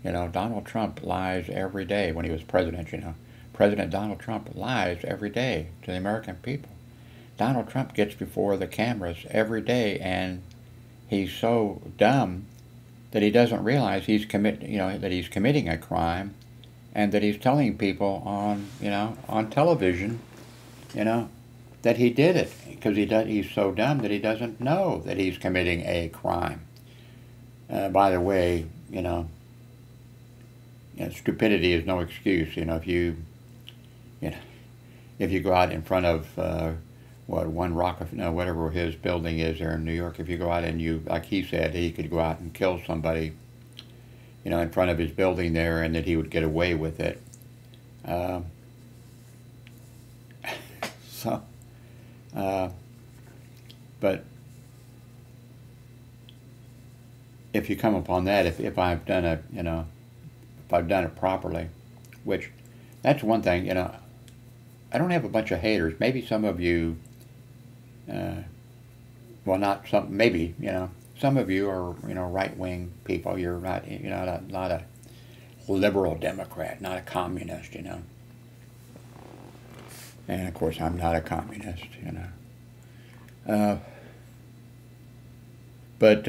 you know, Donald Trump lies every day when he was president, you know. President Donald Trump lies every day to the American people. Donald Trump gets before the cameras every day, and he's so dumb that he doesn't realize he's that he's committing a crime, and that he's telling people on, you know, on television, you know, that he did it, because he's so dumb that he doesn't know that he's committing a crime. By the way, you know, stupidity is no excuse. You know, if you go out in front of one Rockefeller, no, whatever his building is there in New York, if you go out and you, like he said, he could go out and kill somebody, you know, in front of his building there, and that he would get away with it. But if you come upon that, if I've done it, you know, if I've done it properly, which, that's one thing, you know, I don't have a bunch of haters. Maybe some of you, well, not some, maybe, you know, some of you are, you know, right-wing people. You're not, you know, not a liberal Democrat, not a communist, you know. And of course, I'm not a communist, you know. But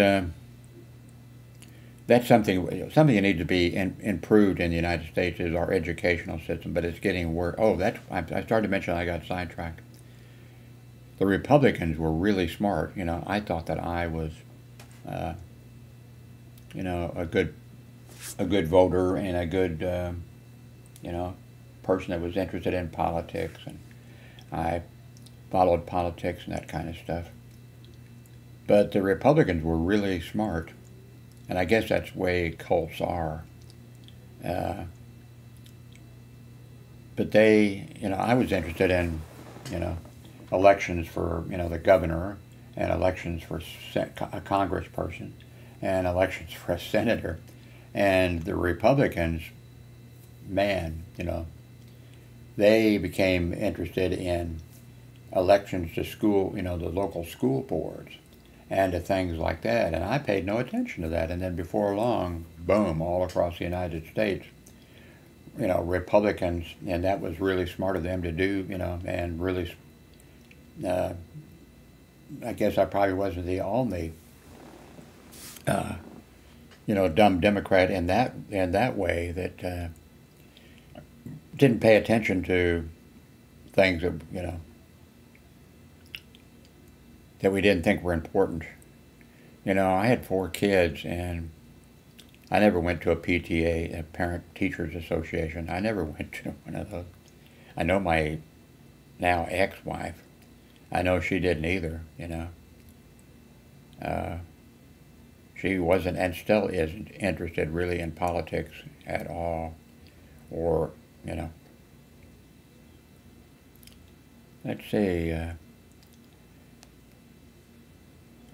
that's something that needs to be improved in the United States, is our educational system. But it's getting worse. Oh, I started to mention, I got sidetracked. The Republicans were really smart. You know, I thought that I was, you know, a good voter, and a good, you know, person that was interested in politics, and I followed politics and that kind of stuff. But the Republicans were really smart, and I guess that's the way cults are. But they, you know, I was interested in, you know, elections for, you know, the governor, and elections for a congressperson, and elections for a senator. And the Republicans, man, you know, they became interested in elections to school, the local school boards and to things like that. And I paid no attention to that. And then before long, boom, all across the United States, Republicans, and that was really smart of them to do, and really, I guess I probably wasn't the only, dumb Democrat in that way that didn't pay attention to things that we didn't think were important. I had 4 kids, and I never went to a PTA, a Parent Teachers Association. I never went to one of those. I know my now ex-wife, I know she didn't either, She wasn't and still isn't interested really in politics at all, or, let's see,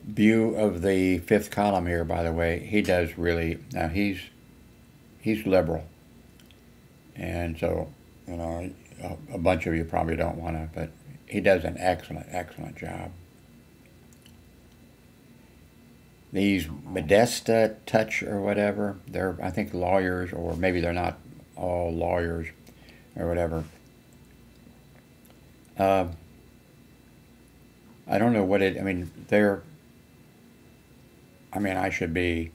view of the 5th column here, by the way, he does really, now he's liberal, and so, a bunch of you probably don't want to, but he does an excellent job. These Modesta Touch or whatever, they're, I think, lawyers, or maybe they're not all lawyers or whatever. I don't know what I should be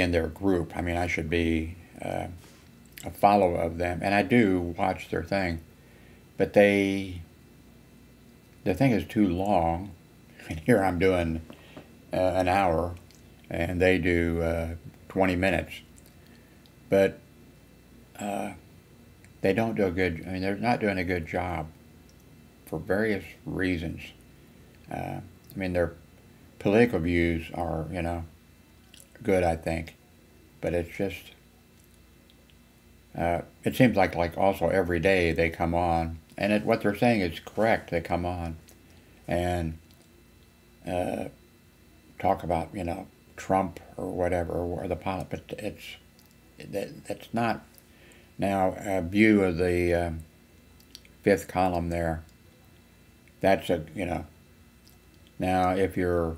in their group. I should be a follower of them, and I do watch their thing, but their thing is too long. And here I'm doing an hour, and they do 20 minutes, but they don't do they're not doing a good job for various reasons. Their political views are, good, I think, but it's just, it seems like also every day they come on, and what they're saying is correct. They come on and talk about, Trump or whatever, or the politics, but that's not. Now, a view of the 5th column there, that's now if you're,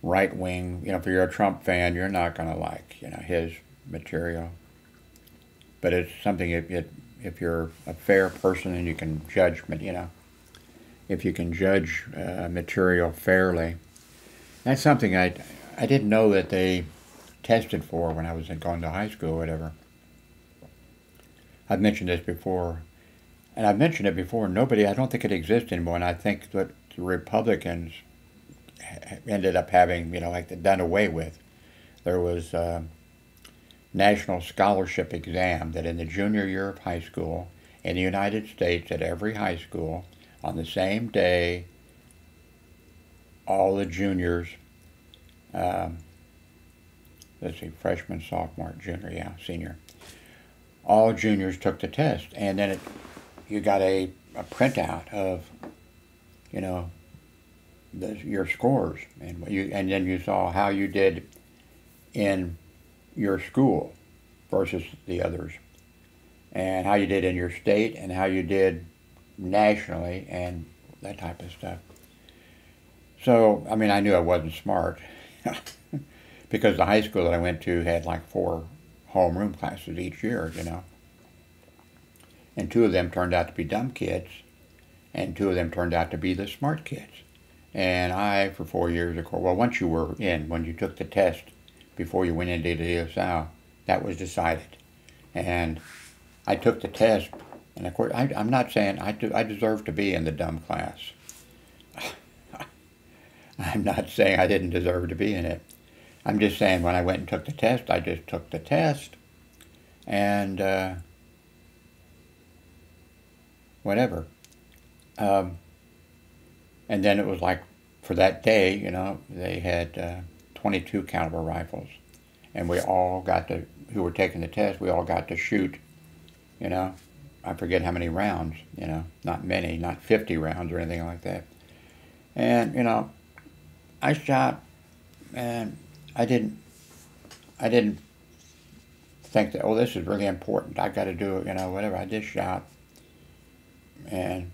right wing, if you're a Trump fan, you're not going to like, his material. But it's something, if you're a fair person and you can judge, if you can judge material fairly, that's something I didn't know that they tested for when I was going to high school or whatever. I've mentioned this before, and I've mentioned it before. I don't think it exists anymore, and I think that the Republicans ended up having, done away with. There was a national scholarship exam that in the junior year of high school in the United States, at every high school, on the same day, all the juniors, let's see, freshman, sophomore, junior, senior, all juniors took the test, and then you got a printout of, your scores, and then you saw how you did in your school versus the others, and how you did in your state, and how you did nationally, and that type of stuff. So, I knew I wasn't smart because the high school that I went to had 4 homeroom classes each year, and 2 of them turned out to be dumb kids, and 2 of them turned out to be the smart kids. And I, for 4 years, of course, well, once you were in, when you took the test before you went into the ESL, that was decided. And I took the test, and of course, I'm not saying I deserve to be in the dumb class. I'm not saying I didn't deserve to be in it. I'm just saying when I went and took the test, I just took the test, and whatever. And then it was for that day, they had 22 caliber rifles, and we all got to, who were taking the test, we all got to shoot, I forget how many rounds, not many, not 50 rounds or anything like that. And, I shot, and I didn't think that, oh, this is really important. I got to do it, you know, whatever. I just shot, and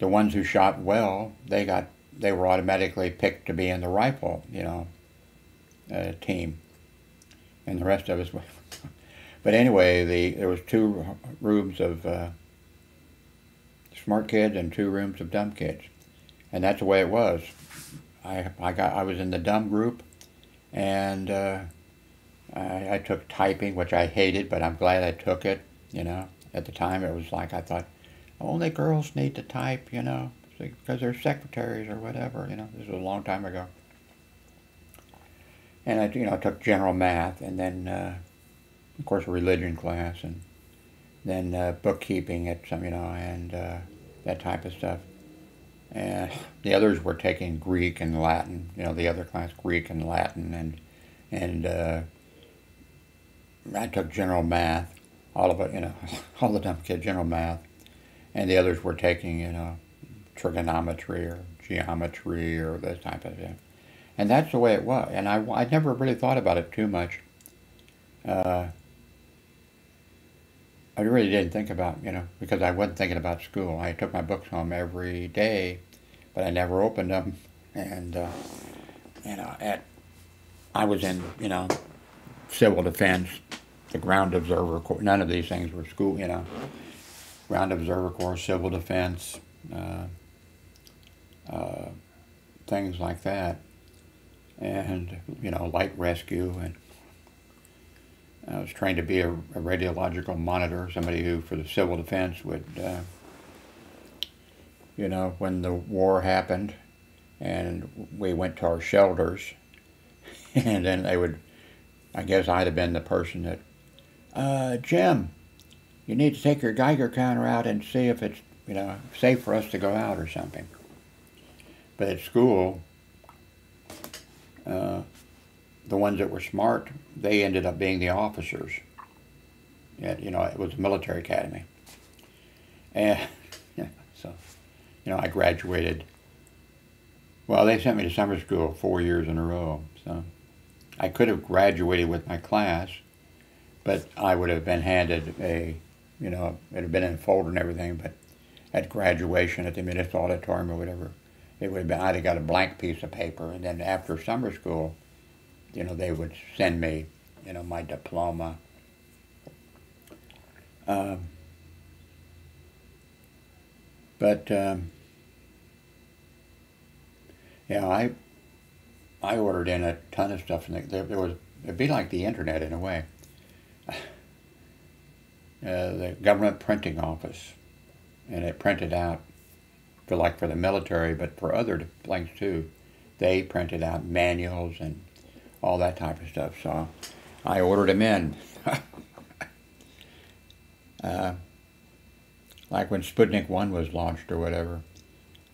the ones who shot well, they were automatically picked to be in the rifle, you know, team, and the rest of us. But anyway, there was 2 rooms of smart kids and 2 rooms of dumb kids, and that's the way it was. I was in the dumb group, and I took typing, which I hated, but I'm glad I took it. You know, at the time it was like I thought, only girls need to type, you know, because they're secretaries or whatever. You know, this was a long time ago. And I, you know, took general math, and then of course a religion class, and then bookkeeping at some, you know, and that type of stuff. And the others were taking Greek and Latin, you know, the other class, Greek and Latin, and I took general math, all of it, you know, all the dumb kids, general math, and the others were taking, you know, trigonometry or geometry or this type of thing. And that's the way it was. And I never really thought about it too much. I really didn't think about, you know, because I wasn't thinking about school. I took my books home every day, but I never opened them. And, you know, I was in, you know, civil defense, the ground observer corps. None of these things were school, you know. Ground observer corps, civil defense, things like that. And, you know, light rescue, and I was trained to be a radiological monitor, somebody who, for the civil defense, would, you know, when the war happened and we went to our shelters, and then they would, I guess I'd have been the person that, Jim, you need to take your Geiger counter out and see if it's, you know, safe for us to go out or something. But at school, the ones that were smart, they ended up being the officers. You know, it was a military academy. And yeah, so, you know, I graduated. Well, they sent me to summer school 4 years in a row. So I could have graduated with my class, but I would have been handed a, you know, it would have been in a folder and everything, but at graduation at the municipal auditorium or whatever, it would have been, I'd have got a blank piece of paper, and then after summer school, you know, they would send me, you know, my diploma. You know, I ordered in a ton of stuff, and it'd be like the internet in a way. The government printing office, and it printed out for the military, but for other things too. They printed out manuals and all that type of stuff. So I ordered them in. Like when Sputnik 1 was launched or whatever.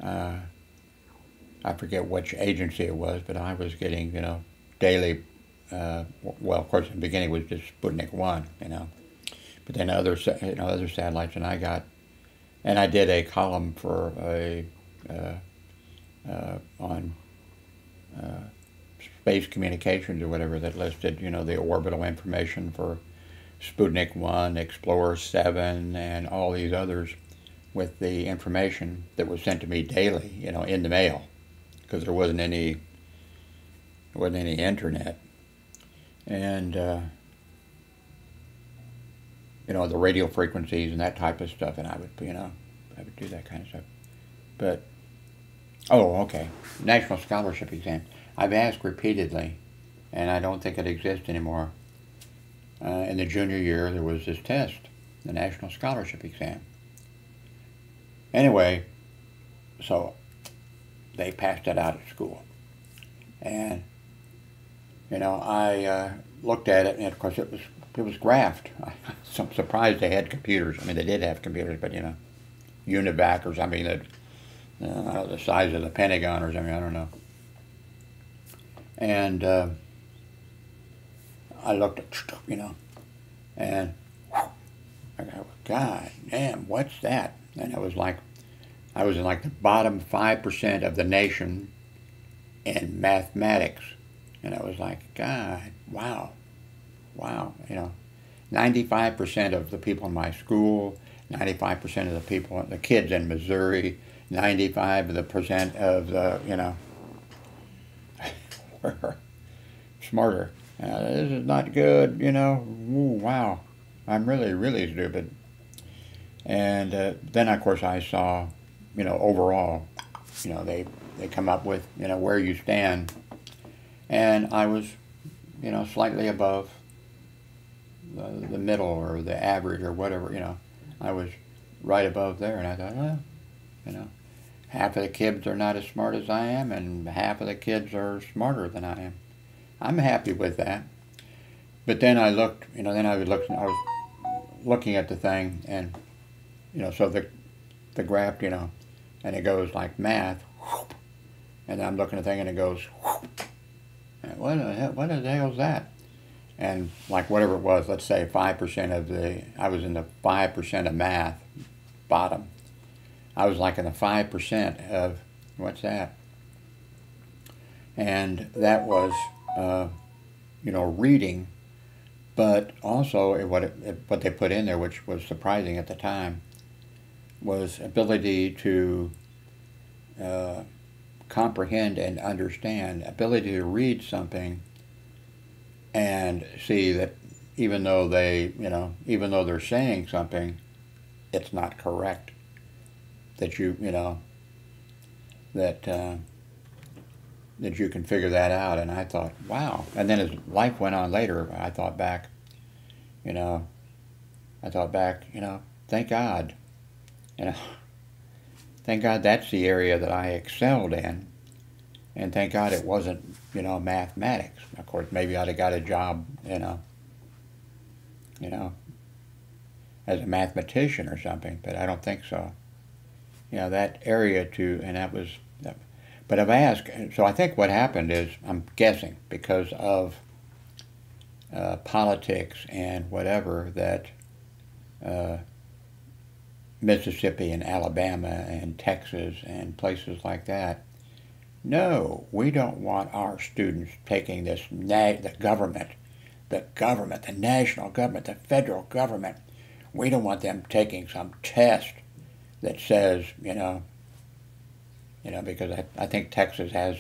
I forget which agency it was, but I was getting, you know, daily, well, of course, in the beginning it was just Sputnik 1, you know. But then other satellites, and I did a column for on space communications or whatever that listed, you know, the orbital information for Sputnik 1, Explorer 7, and all these others, with the information that was sent to me daily, you know, in the mail, because there wasn't any internet. And you know, the radio frequencies and that type of stuff, and I would do that kind of stuff. But, oh, okay, National Scholarship Exam. I've asked repeatedly, and I don't think it exists anymore. In the junior year, there was this test, the National Scholarship Exam. Anyway, so they passed it out at school. And, you know, I looked at it, and of course it was graphed. I'm surprised they had computers. I mean, they did have computers, but, you know, UNIVAC or something that, the size of the Pentagon or something, I don't know. And I looked at, you know, and I go, God damn, what's that? And it was like, I was in like the bottom 5% of the nation in mathematics. And I was like, God, wow, you know. 95% of the people in my school, 95% of the people, the kids in Missouri, 95% of the, you know, were smarter. This is not good, you know. Ooh, wow, I'm really, really stupid. And then, of course, I saw, you know, overall, you know, they come up with, you know, where you stand. And I was, you know, slightly above the middle or the average or whatever, you know. I was right above there, and I thought, well, you know, half of the kids are not as smart as I am, and half of the kids are smarter than I am. I'm happy with that. But then I looked, you know, I was looking at the thing, and, you know, so the graph, you know, and it goes like math, whoop, and I'm looking at the thing, and it goes, whoop, and what the hell is that? And like whatever it was, let's say 5% of I was in the 5% of math, bottom. I was like in the 5% of, what's that? And that was, you know, reading, but also what they put in there, which was surprising at the time, was ability to comprehend and understand, ability to read something and see that even though even though they're saying something, it's not correct. That you know, that you can figure that out. And I thought, wow. And then as life went on later, I thought back, you know, thank God, you know, thank God that's the area that I excelled in. And thank God it wasn't, you know, mathematics. Of course, maybe I'd have got a job, you know, as a mathematician or something, but I don't think so. You know, that area and that was, but I've asked, so I think what happened is, I'm guessing, because of politics and whatever, that Mississippi and Alabama and Texas and places like that, no, we don't want our students taking this, the government, the national government, the federal government, we don't want them taking some test that says, you know, because I think Texas has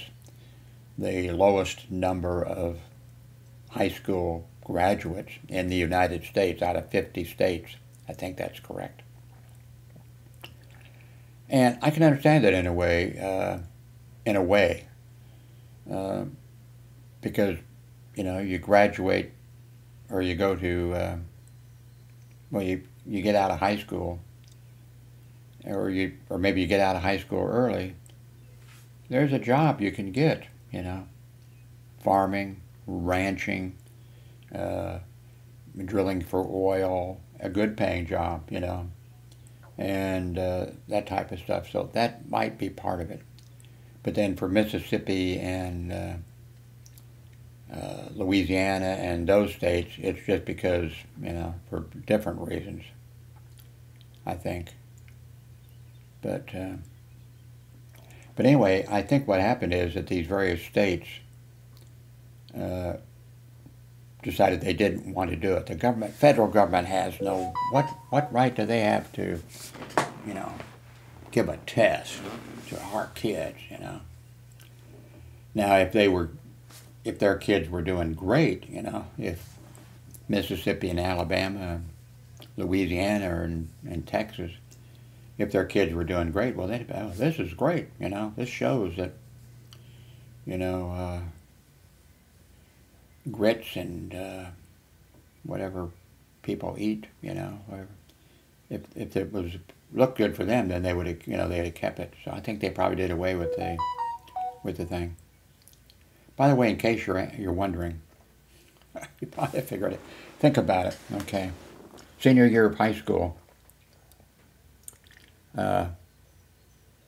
the lowest number of high school graduates in the United States out of 50 states. I think that's correct. And I can understand that in a way, because, you know, you graduate or you go to, well, you get out of high school, or maybe you get out of high school early, there's a job you can get, you know, farming, ranching, drilling for oil, a good paying job, you know, and that type of stuff. So that might be part of it. But then for Mississippi and Louisiana and those states, it's just because, you know, for different reasons, I think. But anyway, I think what happened is that these various states decided they didn't want to do it. The federal government has no, what right do they have to, you know, give a test to our kids, you know? Now, if their kids were doing great, you know, if Mississippi and Alabama, Louisiana and Texas, if their kids were doing great, well, they'd, oh, this is great, you know. This shows that, you know, grits and whatever people eat, you know, whatever. If it was looked good for them, then they would have, you know, they'd have kept it. So I think they probably did away with the thing. By the way, in case you're wondering, you probably figured it. Think about it. Okay, senior year of high school.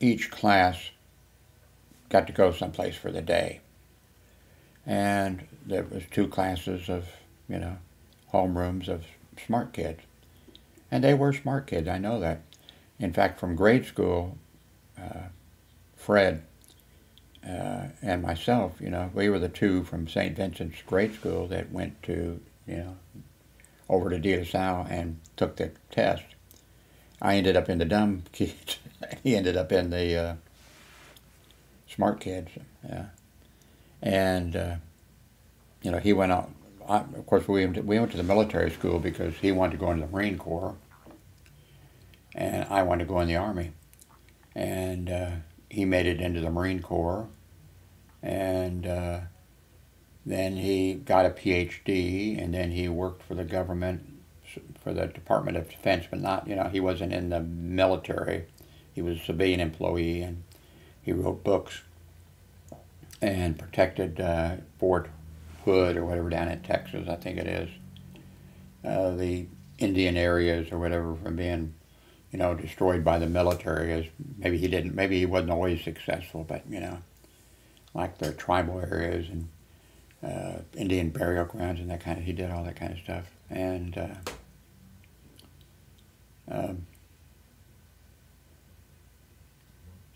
Each class got to go someplace for the day. And there was 2 classes of, you know, homerooms of smart kids. And they were smart kids, I know that. In fact, from grade school, Fred and myself, you know, we were the 2 from St. Vincent's grade school that went to, you know, over to De La Salle and took the test. I ended up in the dumb kids. He ended up in the smart kids. Yeah. And, you know, he went out. Of course, we went to the military school because he wanted to go into the Marine Corps. And I wanted to go in the Army. And he made it into the Marine Corps. And then he got a PhD, and then he worked for the government, for the Department of Defense, but not, you know, he wasn't in the military. He was a civilian employee, and he wrote books and protected Fort Hood or whatever down in Texas, I think it is, the Indian areas or whatever from being, you know, destroyed by the military. As maybe he wasn't always successful, but, you know, like the tribal areas and Indian burial grounds and that kind of, he did all that kind of stuff. And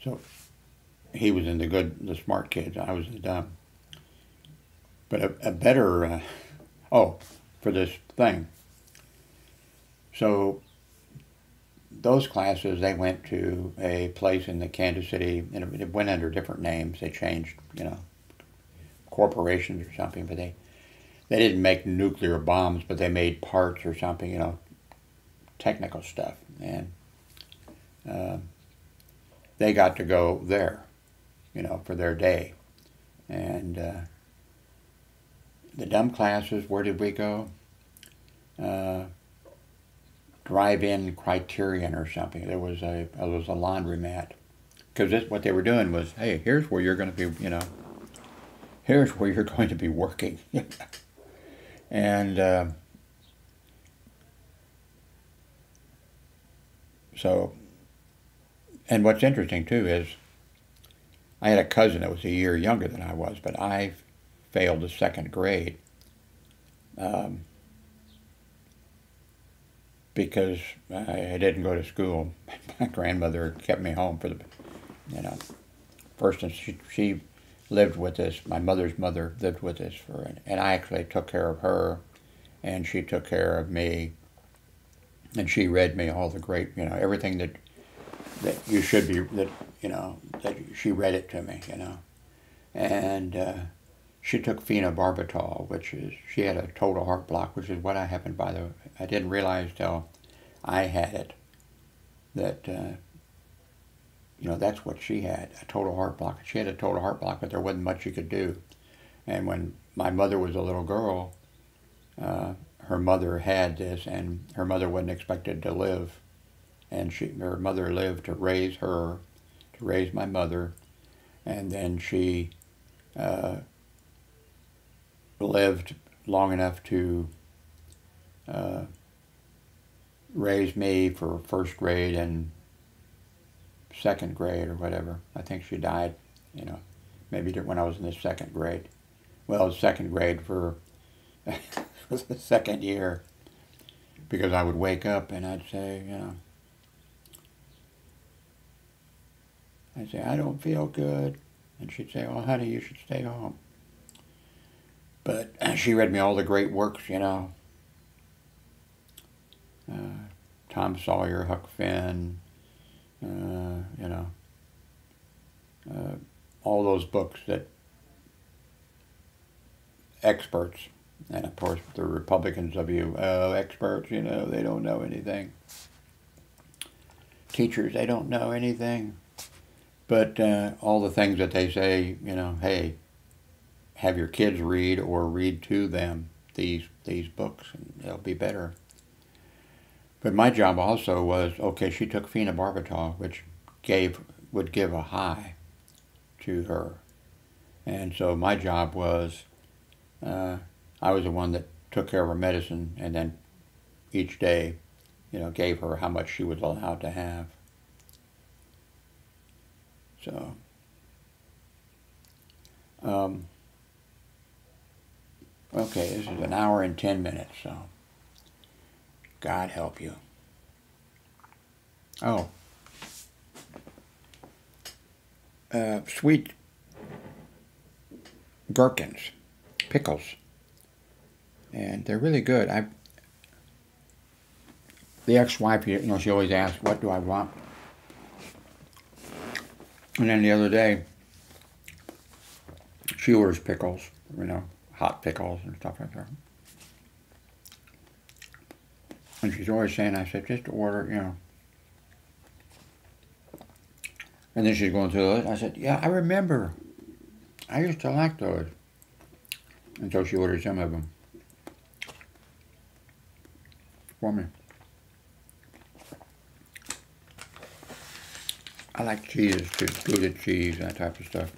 so he was in the smart kids. I was the dumb. But a better, for this thing. So those classes, they went to a place in the Kansas City, and it went under different names. They changed, you know, corporations or something, but they didn't make nuclear bombs, but they made parts or something, you know, technical stuff. And they got to go there, you know, for their day. And the dumb classes, where did we go? Drive-in Criterion or something. There was a laundromat. Because what they were doing was, hey, here's where you're going to be, you know, here's where you're going to be working. And so, and what's interesting too is, I had a cousin that was a year younger than I was, but I failed the second grade because I didn't go to school. My grandmother kept me home for the, you know, first, and she lived with us. My mother's mother lived with us and I actually took care of her, and she took care of me, and she read me all the great, you know, everything that you should be, that, you know, that she read it to me, you know. And she took phenobarbital, which is, she had a total heart block, which is what I happened by the, I didn't realize till I had it, that, you know, that's what she had, a total heart block. She had a total heart block, but there wasn't much you could do. And when my mother was a little girl, her mother had this, and her mother wasn't expected to live. And her mother lived to raise her, to raise my mother, and then she lived long enough to raise me for first grade and second grade or whatever. I think she died, you know, maybe when I was in the second grade. Well, second grade for the second year, because I would wake up and I'd say, you know, I'd say, I don't feel good. And she'd say, well, honey, you should stay home. But she read me all the great works, you know. Tom Sawyer, Huck Finn, you know. All those books that experts, and of course the Republicans of you, experts, you know, they don't know anything. Teachers, they don't know anything. But all the things that they say, you know, hey, have your kids read or read to them these books, and they'll be better. But my job also was, okay, she took phenobarbital, which would give a high to her. And so my job was, I was the one that took care of her medicine, and then each day, you know, gave her how much she was allowed to have. So, okay, this is an hour and 10 minutes, so God help you. Oh, sweet gherkins, pickles, and they're really good. the ex-wife, you know, she always asks, what do I want? And then the other day, she orders pickles, you know, hot pickles and stuff like that. And she's always saying, I said, just order, you know. And then she's going through it. I said, yeah, I remember. I used to like those. And so she ordered some of them for me. I like cheeses too, Gouda cheese, that type of stuff.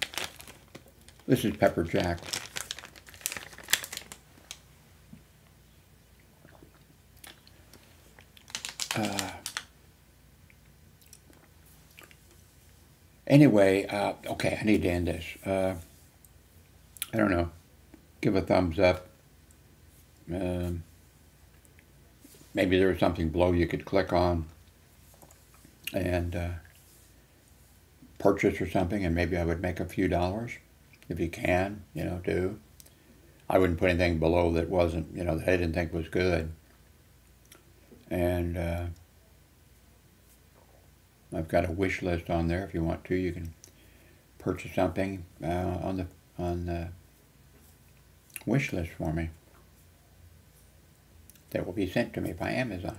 This is pepper jack. Anyway, okay, I need to end this. I don't know. Give a thumbs up. Maybe there was something below you could click on and purchase or something, and maybe I would make a few dollars. If you can, you know, do. I wouldn't put anything below that wasn't, you know, that I didn't think was good. And I've got a wish list on there. If you want to, you can purchase something on the wish list for me. That will be sent to me by Amazon.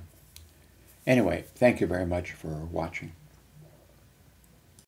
Anyway, thank you very much for watching.